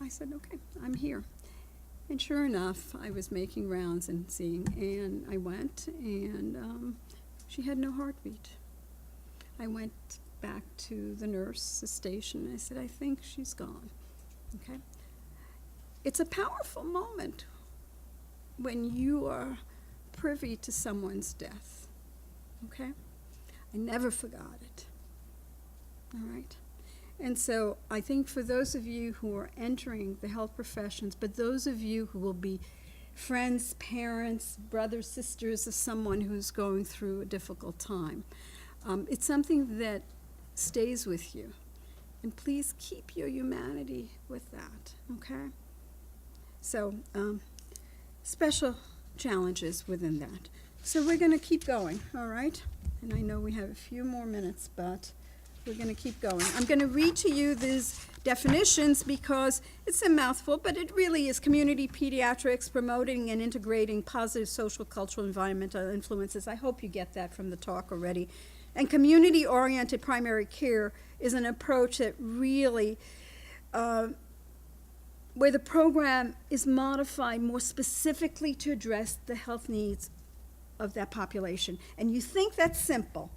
[SPEAKER 2] I said, okay, I'm here. And sure enough, I was making rounds and seeing, and I went, and she had no heartbeat. I went back to the nurse station. I said, I think she's gone. Okay? It's a powerful moment when you are privy to someone's death. Okay? I never forgot it. All right? And so I think for those of you who are entering the health professions, but those of you who will be friends, parents, brothers, sisters of someone who's going through a difficult time, it's something that stays with you. And please keep your humanity with that, okay? So, special challenges within that. So we're going to keep going, all right? And I know we have a few more minutes, but we're going to keep going. I'm going to read to you these definitions because it's a mouthful, but it really is community pediatrics, promoting and integrating positive social, cultural, environmental influences. I hope you get that from the talk already. And community-oriented primary care is an approach that really, where the program is modified more specifically to address the health needs of that population. And you think that's simple,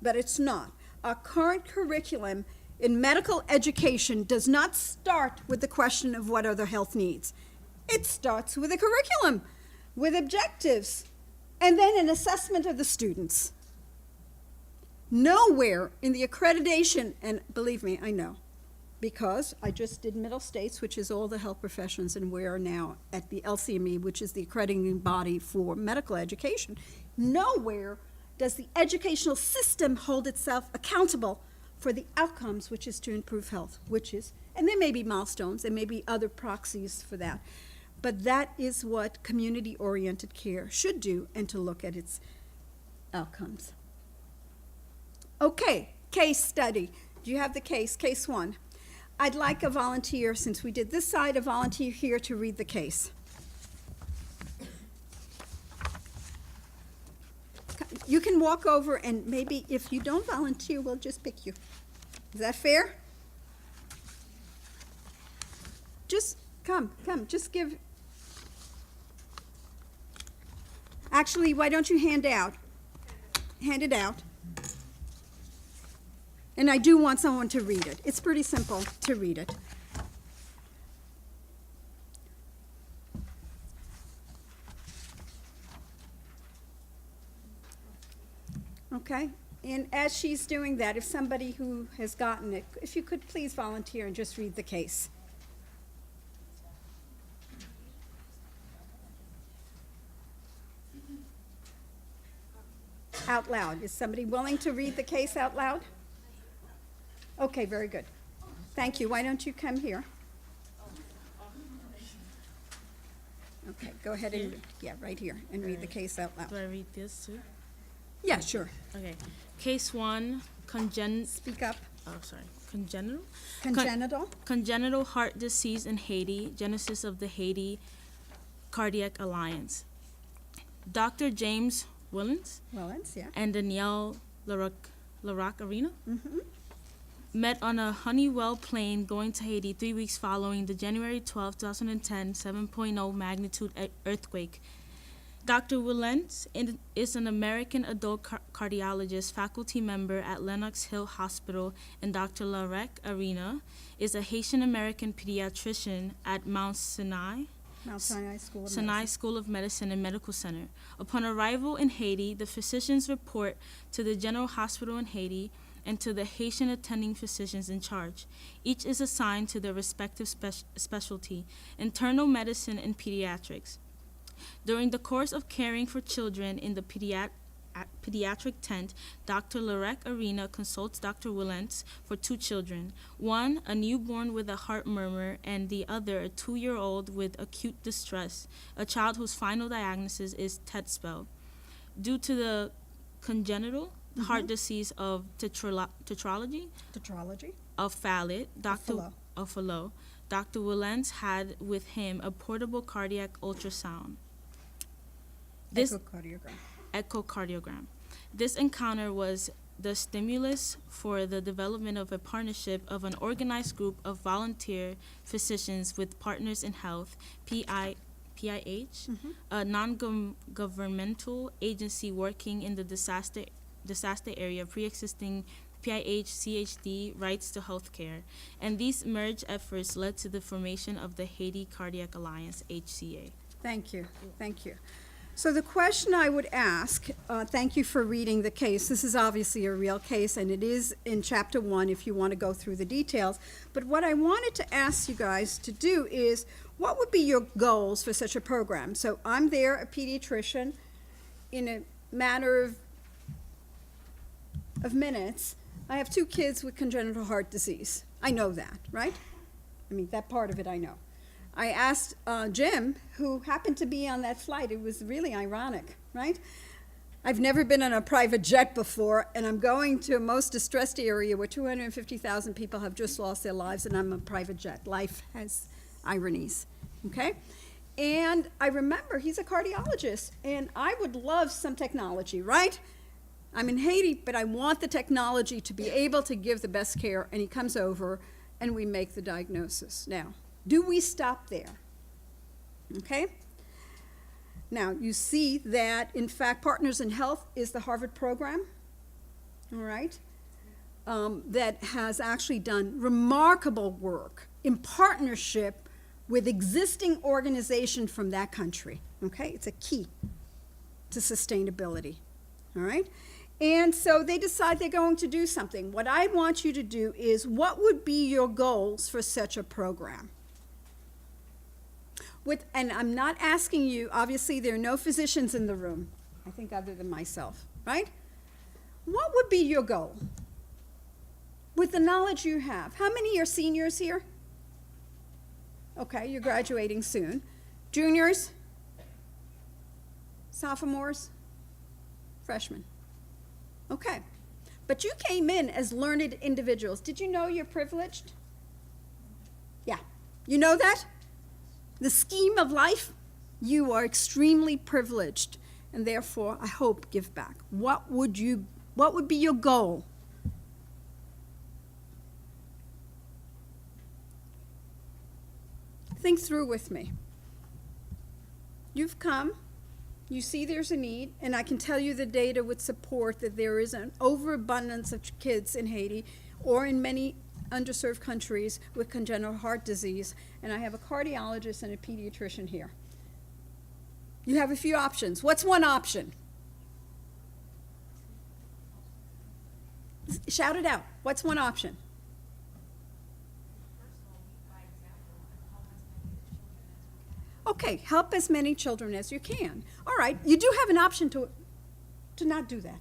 [SPEAKER 2] but it's not. Our current curriculum in medical education does not start with the question of what are the health needs. It starts with a curriculum, with objectives, and then an assessment of the students. Nowhere in the accreditation, and believe me, I know, because I just did Middle States, which is all the health professions, and we are now at the LCME, which is the accrediting body for medical education. Nowhere does the educational system hold itself accountable for the outcomes, which is to improve health, which is, and there may be milestones, there may be other proxies for that, but that is what community-oriented care should do, and to look at its outcomes. Okay, case study. Do you have the case? Case one. I'd like a volunteer, since we did this side, a volunteer here to read the case. You can walk over, and maybe if you don't volunteer, we'll just pick you. Is that fair? Just come, just give. Actually, why don't you hand it out. And I do want someone to read it. It's pretty simple to read it. Okay, And as she's doing that, if somebody who has gotten it, if you could please volunteer and just read the case. Out loud. Is somebody willing to read the case out loud? Okay, very good. Thank you. Why don't you come here? Okay, go ahead and, yeah, right here, and read the case out loud.
[SPEAKER 5] Do I read this too?
[SPEAKER 2] Yeah, sure.
[SPEAKER 5] Okay. Case 1,
[SPEAKER 2] Speak up.
[SPEAKER 5] congenital
[SPEAKER 2] Congenital?
[SPEAKER 5] heart disease in Haiti, genesis of the Haiti Cardiac Alliance. Dr. James Willens
[SPEAKER 2] Wellens, yeah.
[SPEAKER 5] and Danielle Laraque-Arena
[SPEAKER 2] Mm-hmm.
[SPEAKER 5] met on a Honeywell plane going to Haiti 3 weeks following the January 12, 2010 7.0 magnitude earthquake. Dr. Willens is an American adult cardiologist, faculty member at Lenox Hill Hospital, and Dr. Laraque-Arena is a Haitian American pediatrician at Mount Sinai School of Medicine and Medical Center. Upon arrival in Haiti, the physicians report to the General Hospital in Haiti and to the Haitian attending physicians in charge. Each is assigned to their respective specialty, internal medicine and pediatrics. During the course of caring for children in the pediatric tent, Dr. Laraque-Arena consults Dr. Willens for 2 children, one a newborn with a heart murmur and the other a 2-year-old with acute distress, a child whose final diagnosis is TED-spell. Due to the congenital heart disease of tetralogy of Fallot, Dr. Willens had with him a portable cardiac ultrasound. Echocardiogram. This encounter was the stimulus for the development of a partnership of an organized group of volunteer physicians with Partners in Health, PIH, a non-governmental agency working in the disaster area, pre-existing PIH, CHD, rights to health care. And these merged efforts led to the formation of the Haiti Cardiac Alliance, HCA.
[SPEAKER 2] Thank you. So the question I would ask, thank you for reading the case. This is obviously a real case, and it is in Chapter 1 if you want to go through the details. But what I wanted to ask you guys to do is, what would be your goals for such a program? So I'm there, a pediatrician, in a matter of minutes. I have 2 kids with congenital heart disease. I know that, right? I mean, that part of it I know. I asked Jim, who happened to be on that flight. It was really ironic, right? I've never been on a private jet before, and I'm going to a most distressed area where 250,000 people have just lost their lives, and I'm a private jet. Life has ironies, okay? And I remember he's a cardiologist, and I would love some technology, right? I'm in Haiti, but I want the technology to be able to give the best care, and he comes over, and we make the diagnosis. Now, do we stop there? Okay? Now, you see that, in fact, Partners in Health is the Harvard program, all right, that has actually done remarkable work in partnership with existing organizations from that country, okay? It's a key to sustainability, all right? And so they decide they're going to do something. What I want you to do is, what would be your goals for such a program? And I'm not asking you, obviously there are no physicians in the room, I think other than myself, right? What would be your goal with the knowledge you have? How many are seniors here? Okay, you're graduating soon. Juniors? Sophomores? Freshmen? Okay, but you came in as learned individuals. Did you know you're privileged? Yeah, you know that? The scheme of life, you are extremely privileged, and therefore, I hope, give back. What would be your goal? Think through with me. You've come, you see there's a need, and I can tell you the data would support that there is an overabundance of kids in Haiti or in many underserved countries with congenital heart disease, and I have a cardiologist and a pediatrician here. You have a few options. What's one option? Shout it out. What's one option? Okay, help as many children as you can. All right, you do have an option to not do that.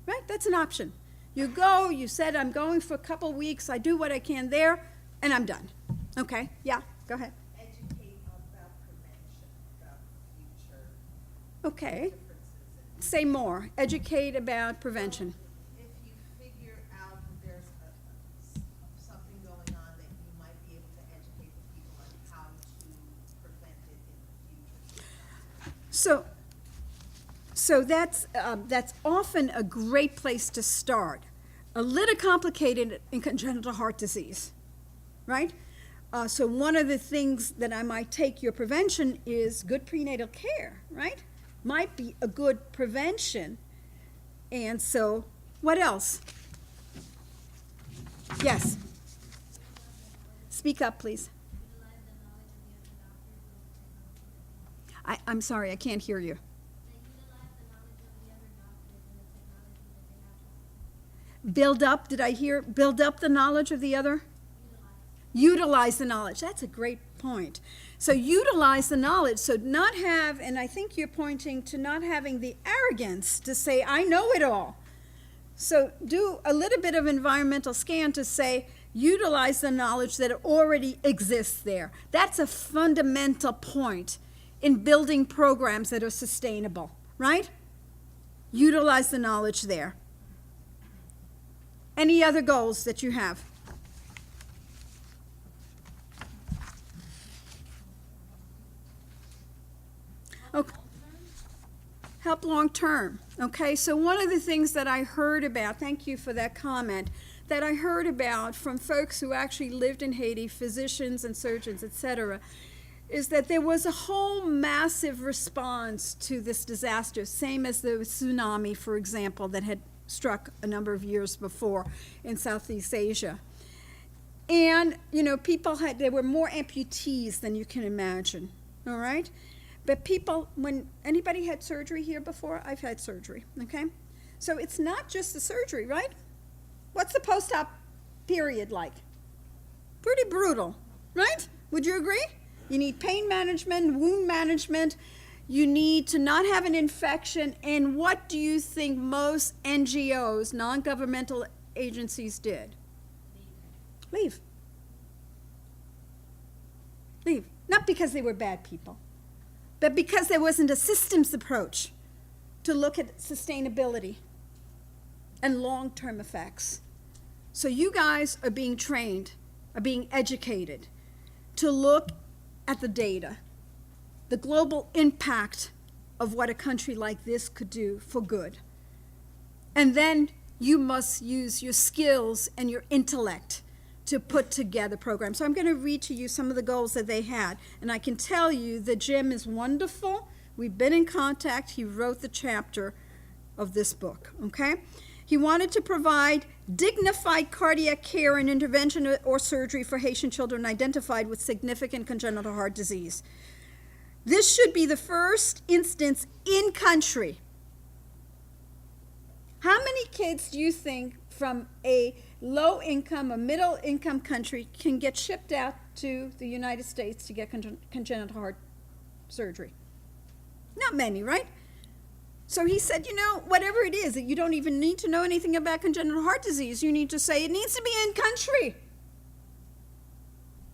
[SPEAKER 2] Right? That's an option. You go, you said, I'm going for a couple weeks, I do what I can there, and I'm done. Okay, yeah, go ahead.
[SPEAKER 3] Educate about prevention, about future
[SPEAKER 2] Okay,
[SPEAKER 3] differences.
[SPEAKER 2] say more. Educate about prevention.
[SPEAKER 3] If you figure out that there's something going on, that you might be able to educate the people on how to prevent it in the future.
[SPEAKER 2] So that's often a great place to start. A little complicated in congenital heart disease, right? So one of the things that I might take your prevention is good prenatal care, right? Might be a good prevention. And so, what else? Yes. Speak up, please. I'm sorry, I can't hear you. Build up, did I hear? Build up the knowledge of the other? Utilize the knowledge. That's a great point. So utilize the knowledge. So not have, and I think you're pointing to not having the arrogance to say, I know it all. So do a little bit of environmental scan to say, utilize the knowledge that already exists there. That's a fundamental point in building programs that are sustainable, right? Utilize the knowledge there. Any other goals that you have? Okay. Help long term. Okay, so one of the things that I heard about, thank you for that comment, that I heard about from folks who actually lived in Haiti, physicians and surgeons, etc., is that there was a whole massive response to this disaster, same as the tsunami, for example, that had struck a number of years before in Southeast Asia. And, you know, there were more amputees than you can imagine, all right? But people, when anybody had surgery here before, I've had surgery, okay? So it's not just the surgery, right? What's the post-op period like? Pretty brutal, right? Would you agree? You need pain management, wound management. You need to not have an infection. And what do you think most NGOs, non-governmental agencies, did? Leave. Leave. Not because they were bad people, but because there wasn't a systems approach to look at sustainability and long-term effects. So you guys are being trained, are being educated to look at the data, the global impact of what a country like this could do for good. And then you must use your skills and your intellect to put together programs. So I'm going to read to you some of the goals that they had. And I can tell you that Jim is wonderful. We've been in contact. He wrote the chapter of this book, okay? He wanted to provide dignified cardiac care and intervention or surgery for Haitian children identified with significant congenital heart disease. This should be the first instance in country. How many kids do you think from a low-income or middle-income country can get shipped out to the United States to get congenital heart surgery? Not many, right? So he said, you know, whatever it is, that you don't even need to know anything about congenital heart disease. You need to say it needs to be in country.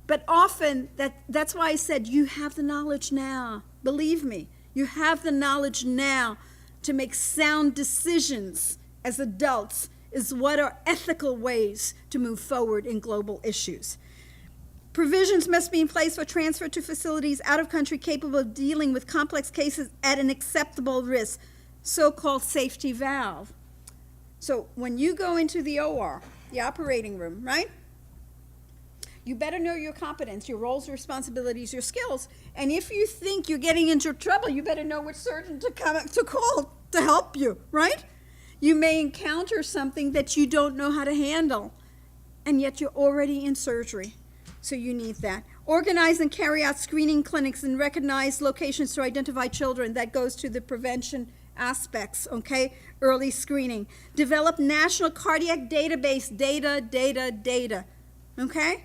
[SPEAKER 2] But often, that's why I said you have the knowledge now. Believe me, you have the knowledge now to make sound decisions as adults is what are ethical ways to move forward in global issues. Provisions must be in place for transfer to facilities out of country capable of dealing with complex cases at an acceptable risk, so-called safety valve. So when you go into the OR, the operating room, right? You better know your competence, your roles, your responsibilities, your skills. And if you think you're getting into trouble, you better know which surgeon to call to help you, right? You may encounter something that you don't know how to handle, and yet you're already in surgery. So you need that. Organize and carry out screening clinics and recognize locations to identify children. That goes to the prevention aspects, okay? Early screening. Develop national cardiac database, data, okay?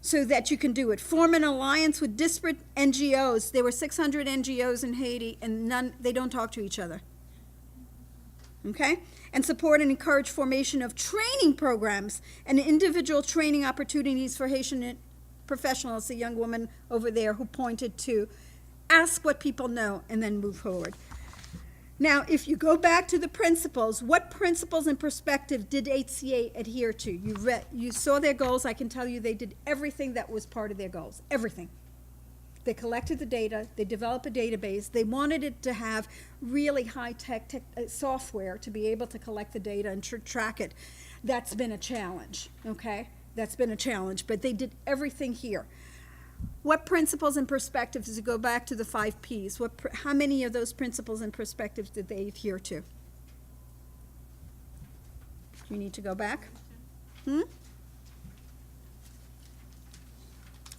[SPEAKER 2] So that you can do it. Form an alliance with disparate NGOs. There were 600 NGOs in Haiti, and they don't talk to each other. Okay? And support and encourage formation of training programs and individual training opportunities for Haitian professionals. The young woman over there who pointed to ask what people know and then move forward. Now, if you go back to the principles, what principles and perspective did HCA adhere to? You saw their goals. I can tell you they did everything that was part of their goals, everything. They collected the data, they developed a database, they wanted it to have really high-tech software to be able to collect the data and track it. That's been a challenge, okay? That's been a challenge, but they did everything here. What principles and perspectives, to go back to the 5 Ps, how many of those principles and perspectives did they adhere to? You need to go back?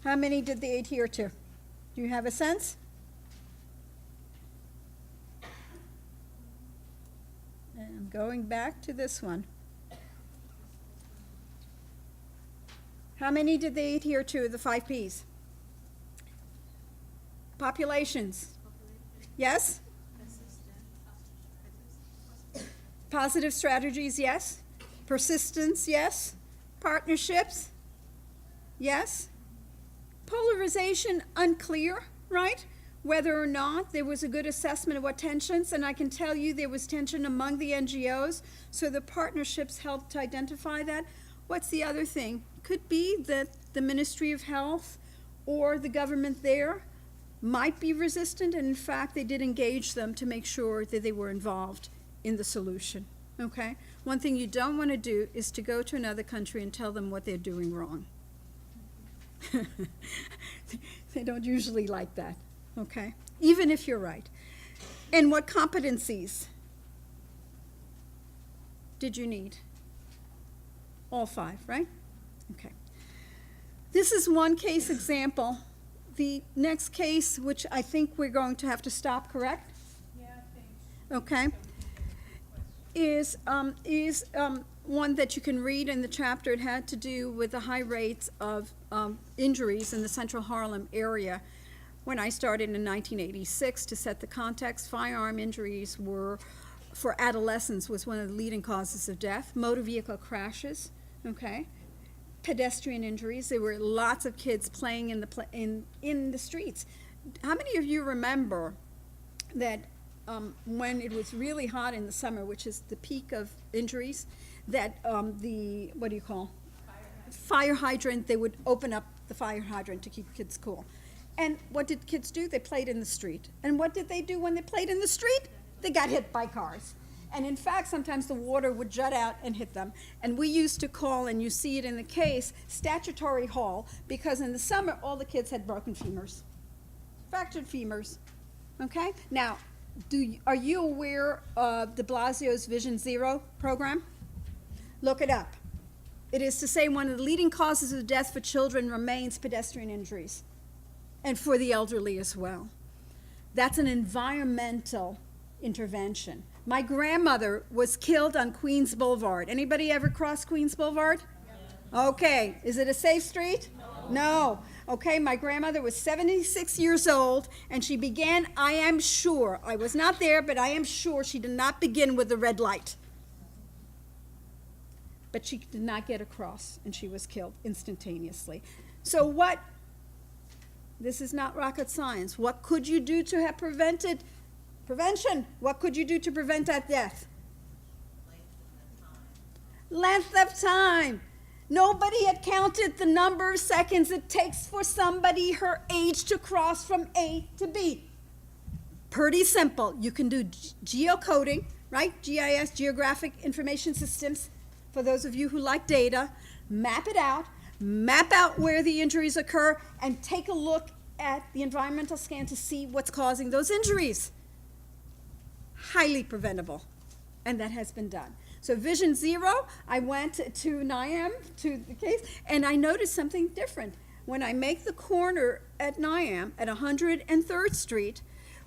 [SPEAKER 2] How many did they adhere to? Do you have a sense? And I'm going back to this one. How many did they adhere to, the 5 Ps? Populations. Yes? Positive strategies, yes. Persistence, yes. Partnerships, yes. Polarization, unclear, right? Whether or not there was a good assessment of what tensions, and I can tell you there was tension among the NGOs, so the partnerships helped to identify that. What's the other thing? Could be that the Ministry of Health or the government there might be resistant, and in fact they did engage them to make sure that they were involved in the solution, okay? One thing you don't want to do is to go to another country and tell them what they're doing wrong. They don't usually like that, okay? Even if you're right. And what competencies did you need? All 5, right? Okay. This is one case example. The next case, which I think we're going to have to stop, correct?
[SPEAKER 1] Yeah, I think.
[SPEAKER 2] Okay. Is one that you can read in the chapter. It had to do with the high rates of injuries in the central Harlem area. When I started in 1986, to set the context, firearm injuries were, for adolescents, was one of the leading causes of death. Motor vehicle crashes, okay? Pedestrian injuries. There were lots of kids playing in the streets. How many of you remember that when it was really hot in the summer, which is the peak of injuries, that the, what do you call? Fire hydrant, they would open up the fire hydrant to keep kids cool. And what did kids do? They played in the street. And what did they do when they played in the street? They got hit by cars. And in fact, sometimes the water would jut out and hit them. And we used to call, and you see it in the case, statutory hall, because in the summer, all the kids had broken femurs, fractured femurs, okay? Now, are you aware of de Blasio's Vision Zero program? Look it up. It is to say one of the leading causes of death for children remains pedestrian injuries, and for the elderly as well. That's an environmental intervention. My grandmother was killed on Queens Boulevard. Anybody ever cross Queens Boulevard? Okay, is it a safe street? No. Okay, my grandmother was 76 years old, and she began, I am sure, I was not there, but I am sure she did not begin with the red light. But she did not get across, and she was killed instantaneously. So what, this is not rocket science, what could you do to have prevented, prevention, what could you do to prevent that death? Length of time. Nobody had counted the number of seconds it takes for somebody her age to cross from A to B. Pretty simple. You can do geocoding, right? GIS, Geographic Information Systems, for those of you who like data. Map it out, map out where the injuries occur, and take a look at the environmental scan to see what's causing those injuries. Highly preventable, and that has been done. So Vision Zero, I went to NIAM, to the case, and I noticed something different. When I make the corner at NIAM at 103rd Street,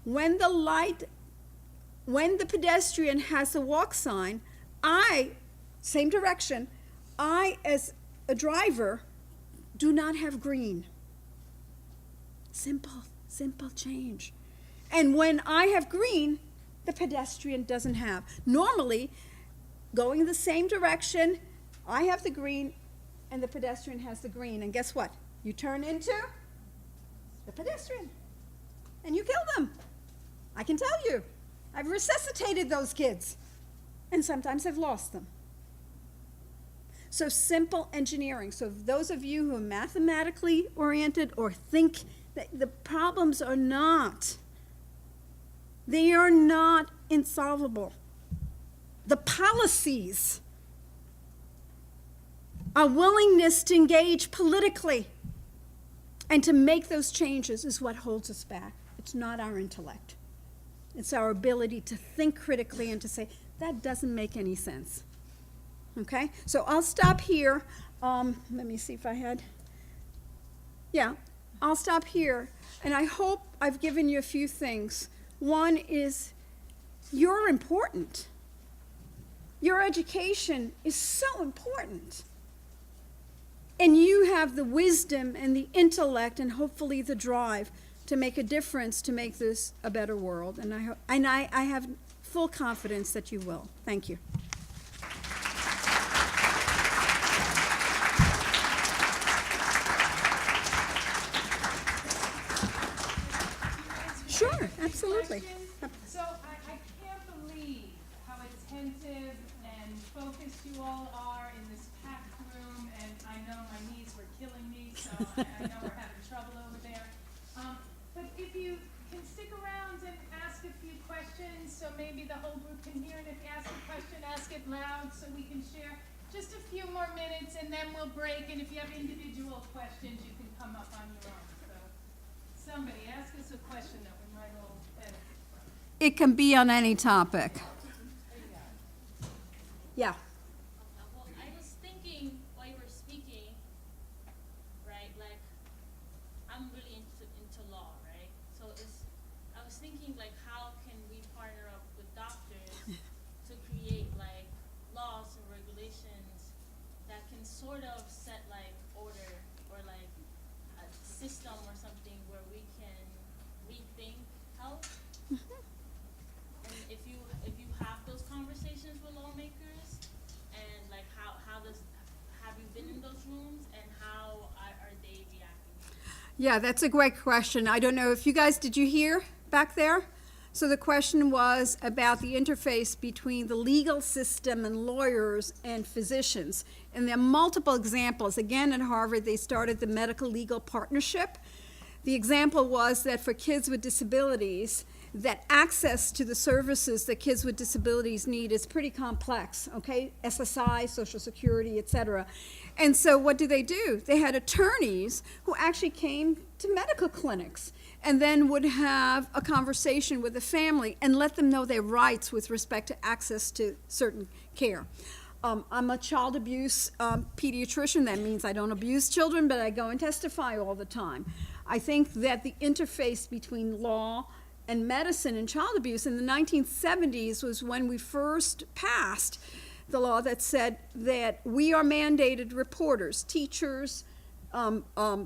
[SPEAKER 2] when the light when the pedestrian has a walk sign, same direction, I, as a driver, do not have green. Simple change. And when I have green, the pedestrian doesn't have. Normally, going the same direction, I have the green and the pedestrian has the green. And guess what? You turn into the pedestrian and you kill them. I can tell you. I've resuscitated those kids and sometimes I've lost them. So simple engineering. So those of you who are mathematically oriented or think that the problems are not, they are not insolvable. The policies, our willingness to engage politically and to make those changes is what holds us back. It's not our intellect. It's our ability to think critically and to say, that doesn't make any sense. Okay? So I'll stop here. Let me see if I had, yeah, I'll stop here. And I hope I've given you a few things. One is, you're important. Your education is so important. And you have the wisdom and the intellect and hopefully the drive to make a difference, to make this a better world. And I have full confidence that you will. Thank you. Sure, absolutely.
[SPEAKER 1] So I can't believe how attentive and focused you all are in this packed room, and I know my knees were killing me, so I know we're having trouble over there. But if you can stick around and ask a few questions, so maybe the whole group can hear, and if you ask a question, ask it loud so we can share. Just a few more minutes, and then we'll break, and if you have individual questions, you can come up on your own. So somebody ask us a question that we might all benefit from.
[SPEAKER 2] It can be on any topic. Yeah.
[SPEAKER 5] Well, I was thinking while you were speaking, right, like, I'm really into law, right? So I was thinking, like, how can we partner up with doctors to create, like, laws and regulations that can sort of set, like, order or, like, a system or something where we can rethink health? And if you have those conversations with lawmakers, and like have you been in those rooms, and how are they reacting?
[SPEAKER 2] Yeah, that's a great question. I don't know if you guys, did you hear back there? So the question was about the interface between the legal system and lawyers and physicians. And there are multiple examples. Again, at Harvard, they started the medical legal partnership. The example was that for kids with disabilities, that access to the services that kids with disabilities need is pretty complex, okay? SSI, Social Security, et cetera. And so what do? They had attorneys who actually came to medical clinics and then would have a conversation with the family and let them know their rights with respect to access to certain care. I'm a child abuse pediatrician. That means I don't abuse children, but I go and testify all the time. I think that the interface between law and medicine and child abuse in the 1970s was when we first passed the law that said that we are mandated reporters, teachers,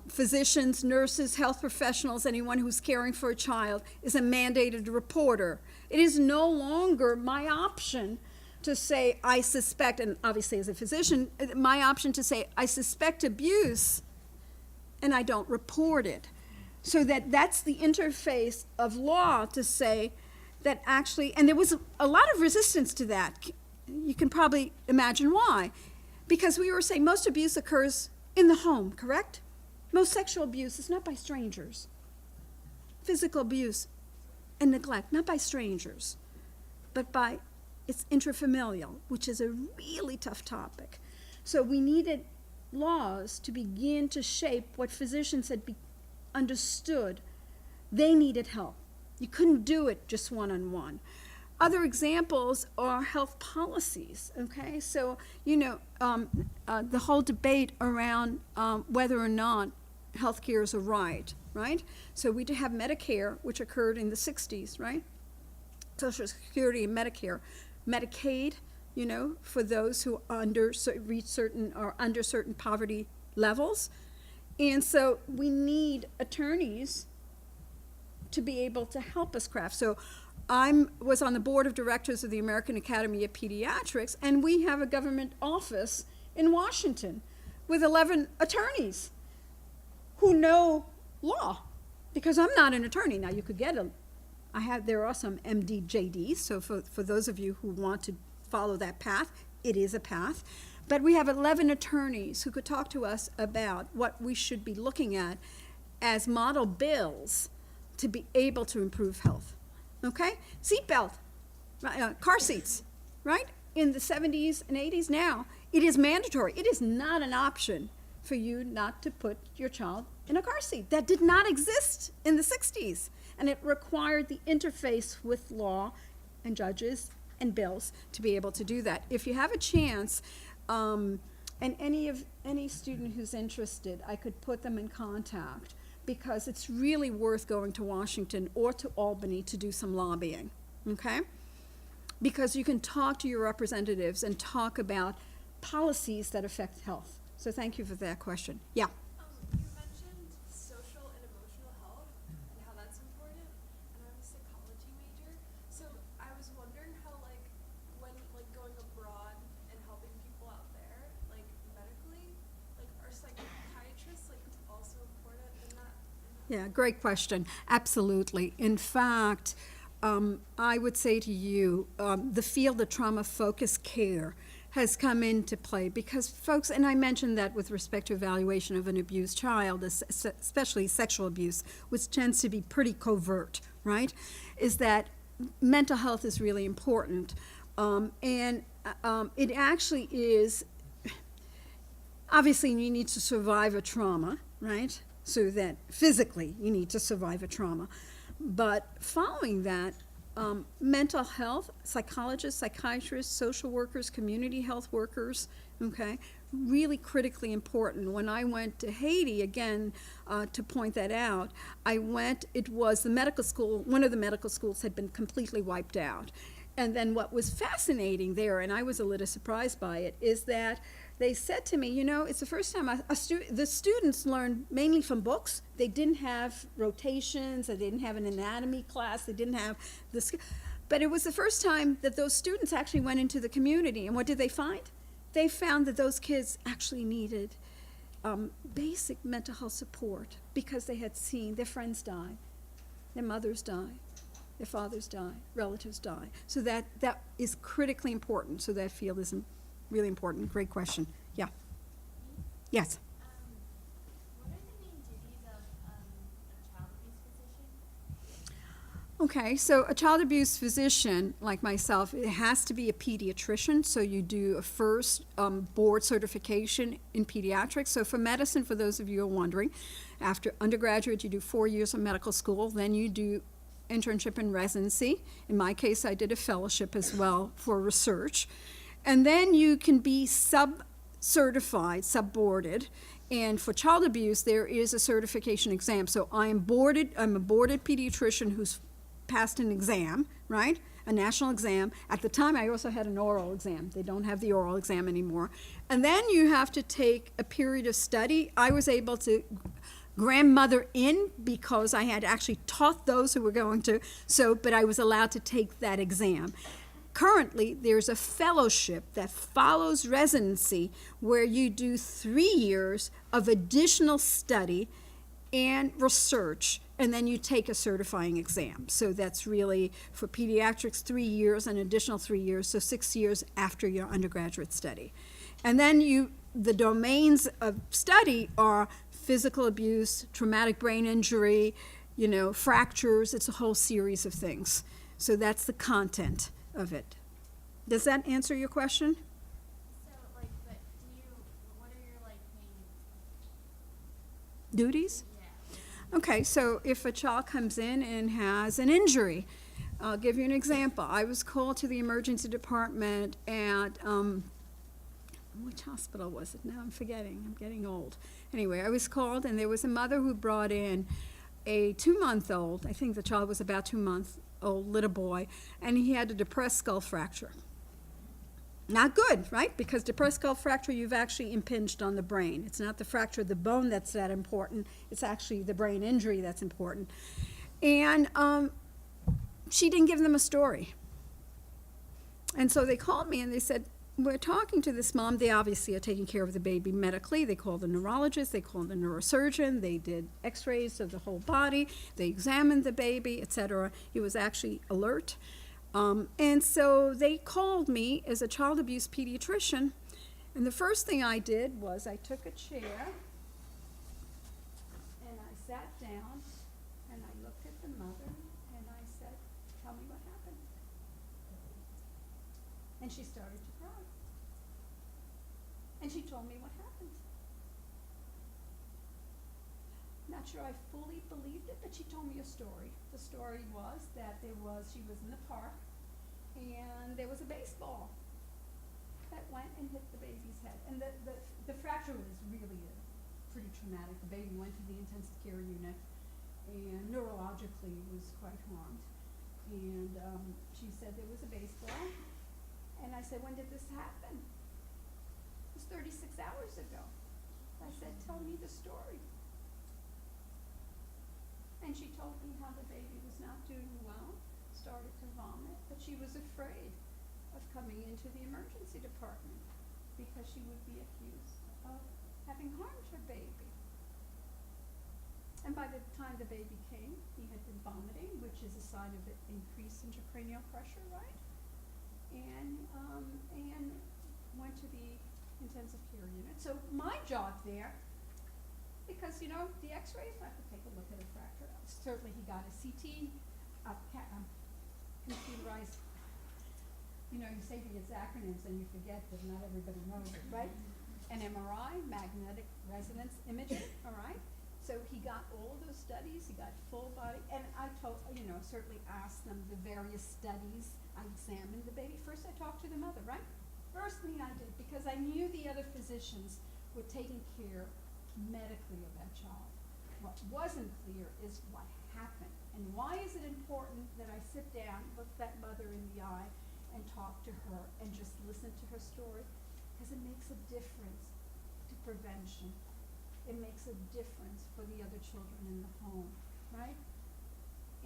[SPEAKER 2] physicians, nurses, health professionals, anyone who's caring for a child is a mandated reporter. It is no longer my option to say, I suspect, and obviously as a physician, my option to say, I suspect abuse, and I don't report it. So that's the interface of law to say that actually, and there was a lot of resistance to that. You can probably imagine why. Because we were saying most abuse occurs in the home, correct? Most sexual abuse is not by strangers. Physical abuse and neglect, not by strangers, but by, it's intrafamilial, which is a really tough topic. So we needed laws to begin to shape what physicians had understood. They needed help. You couldn't do it just one-on-one. Other examples are health policies, okay? So, you know, the whole debate around whether or not health care is a right? So we have Medicare, which occurred in the 60s, right? Social Security and Medicare, Medicaid, you know, for those who reach certain or under certain poverty levels. And so we need attorneys to be able to help us craft. So was on the board of directors of the American Academy of Pediatrics, and we have a government office in Washington with 11 attorneys who know law, because I'm not an attorney. Now, you could get there are some MD, JDs, so for those of you who want to follow that path, it is a path. But we have 11 attorneys who could talk to us about what we should be looking at as model bills to be able to improve health. Okay? Seatbelt, car seats, right? In the 70s and 80s now, it is mandatory. It is not an option for you not to put your child in a car seat. That did not exist in the 60s. And it required the interface with law and judges and bills to be able to do that. If you have a chance, and any student who's interested, I could put them in contact, because it's really worth going to Washington or to Albany to do some lobbying, okay? Because you can talk to your representatives and talk about policies that affect health. So thank you for that question. Yeah.
[SPEAKER 6] You mentioned social and emotional health and how that's important, and I'm a psychology major, so I was wondering how, like, when, like, going abroad and helping people out there, like, medically, like, are psychiatrists, like, also important in that?
[SPEAKER 2] Yeah, great question. Absolutely. In fact, I would say to you, the field of trauma-focused care has come into play because folks, and I mentioned that with respect to evaluation of an abused child, especially sexual abuse, which tends to be pretty covert, right, is that mental health is really important. And it actually is, obviously you need to survive a trauma, right? So that physically you need to survive a trauma. But following that, mental health, psychologists, psychiatrists, social workers, community health workers, okay, really critically important. When I went to Haiti, again, to point that out, it was the medical school, one of the medical schools had been completely wiped out. And then what was fascinating there, and I was a little surprised by it, is that they said to me, you know, it's the first time the students learned mainly from books. They didn't have rotations, they didn't have an anatomy class, they didn't have this. But it was the first time that those students actually went into the community. And what did they find? They found that those kids actually needed basic mental health support because they had seen their friends die, their mothers die, their fathers die, relatives die. So that is critically important. So that field is really important. Great question. Yeah. Yes.
[SPEAKER 7] What are the main duties of a child abuse physician?
[SPEAKER 2] Okay, so a child abuse physician, like myself, it has to be a pediatrician, so you do a first board certification in pediatrics. So for medicine, for those of you who are wondering, after undergraduate, you do 4 years of medical school, then you do internship and residency. In my case, I did a fellowship as well for research. And then you can be sub-certified, sub-boarded. And for child abuse, there is a certification exam. So I'm a boarded pediatrician who's passed an exam, right? A national exam. At the time, I also had an oral exam. They don't have the oral exam anymore. And then you have to take a period of study. I was able to grandmother in because I had actually taught those who were going to, but I was allowed to take that exam. Currently, there's a fellowship that follows residency where you do 3 years of additional study and research, and then you take a certifying exam. So that's really, for pediatrics, 3 years, an additional 3 years, so 6 years after your undergraduate study. And then the domains of study are physical abuse, traumatic brain injury, fractures. It's a whole series of things. So that's the content of it. Does that answer your question?
[SPEAKER 7] So, but what are your, main
[SPEAKER 2] Duties?
[SPEAKER 7] Yeah.
[SPEAKER 2] Okay, so if a child comes in and has an injury, I'll give you an example. I was called to the emergency department at, which hospital was it now? I'm forgetting. I'm getting old. Anyway, I was called, and there was a mother who brought in a 2-month-old. I think the child was about 2 months old little boy, and he had a depressed skull fracture. Not good, right? Because depressed skull fracture, you've actually impinged on the brain. It's not the fracture of the bone that's that important. It's actually the brain injury that's important. And she didn't give them a story. And so they called me and they said, we're talking to this mom. They obviously are taking care of the baby medically. They called the neurologist, they called the neurosurgeon, they did x-rays of the whole body, they examined the baby, etc. He was actually alert. And so they called me as a child abuse pediatrician, and the first thing I did was I took a chair and I sat down and I looked at the mother and I said, tell me what happened. And she started to cry. And she told me what happened. Not sure I fully believed it, but she told me a story. The story was that she was in the park, and there was a baseball that went and hit the baby's head. And the fracture was really pretty traumatic. The baby went to the intensive care unit, and neurologically was quite harmed. And she said there was a baseball, and I said, when did this happen? It was 36 hours ago. I said, tell me the story. And she told me how the baby was not doing well, started to vomit, but she was afraid of coming into the emergency department because she would be accused of having harmed her baby. And by the time the baby came, he had been vomiting, which is a sign of an increased intracranial pressure, right? And went to the intensive care unit. So my job there, because, you know, the x-rays, I could take a look at a fracture. Certainly he got a CT, computerized, you know, you say these acronyms and you forget that not everybody knows it, right? An MRI, magnetic resonance imaging, all right? So he got all of those studies, he got full body, and I told, you know, certainly asked them the various studies. I examined the baby. First I talked to the mother, right? First thing I did, because I knew the other physicians were taking care medically of that child. What wasn't clear is what happened. And why is it important that I sit down, look that mother in the eye, and talk to her and just listen to her story? Because it makes a difference to prevention. It makes a difference for the other children in the home, right?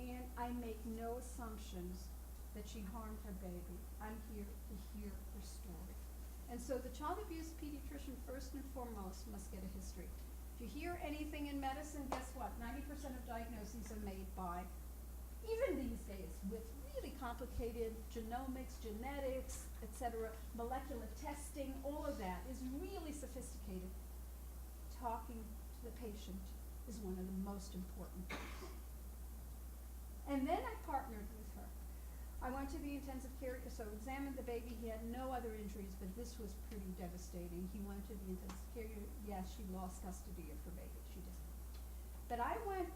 [SPEAKER 2] And I make no assumptions that she harmed her baby. I'm here to hear her story. And so the child abuse pediatrician, first and foremost, must get a history. If you hear anything in medicine, guess what? 90% of diagnoses are made by, even these days, with really complicated genomics, genetics, etc., molecular testing, all of that is really sophisticated. Talking to the patient is one of the most important things. And then I partnered with her. I went to the intensive care, so examined the baby. He had no other injuries, but this was pretty devastating. He went to the intensive care unit. Yes, she lost custody of her baby. She did. But I went,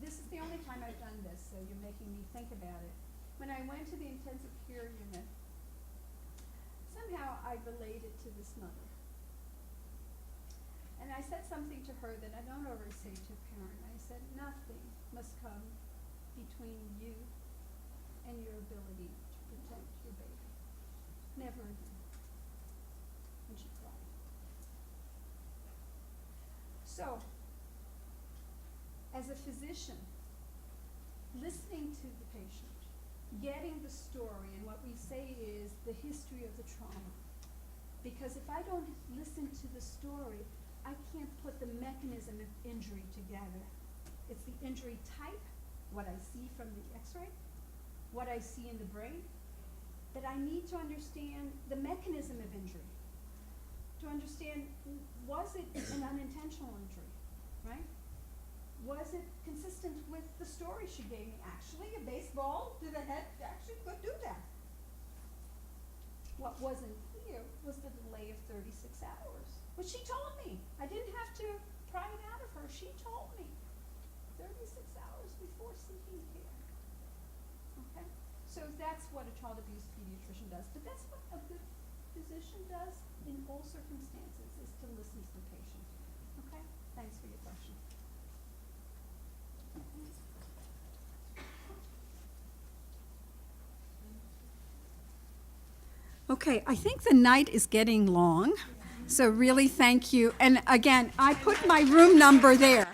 [SPEAKER 2] this is the only time I've done this, so you're making me think about it. When I went to the intensive care unit, somehow I related to this mother. And I said something to her that I don't always say to a parent. I said, nothing must come between you and your ability to protect your baby. Never again. And she cried. So, as a physician, listening to the patient, getting the story, and what we say is the history of the trauma. Because if I don't listen to the story, I can't put the mechanism of injury together. It's the injury type, what I see from the x-ray, what I see in the brain, but I need to understand the mechanism of injury. To understand, was it an unintentional injury, right? Was it consistent with the story she gave me? Actually, a baseball to the head actually could do that. What wasn't clear was the delay of 36 hours, which she told me. I didn't have to pry it out of her. She told me 36 hours before seeking care. Okay? So that's what a child abuse pediatrician does. But that's what a good physician does in all circumstances, is to listen to the patient. Okay? Thanks for your question. Okay, I think the night is getting long, so really thank you. And again, I put my room number there.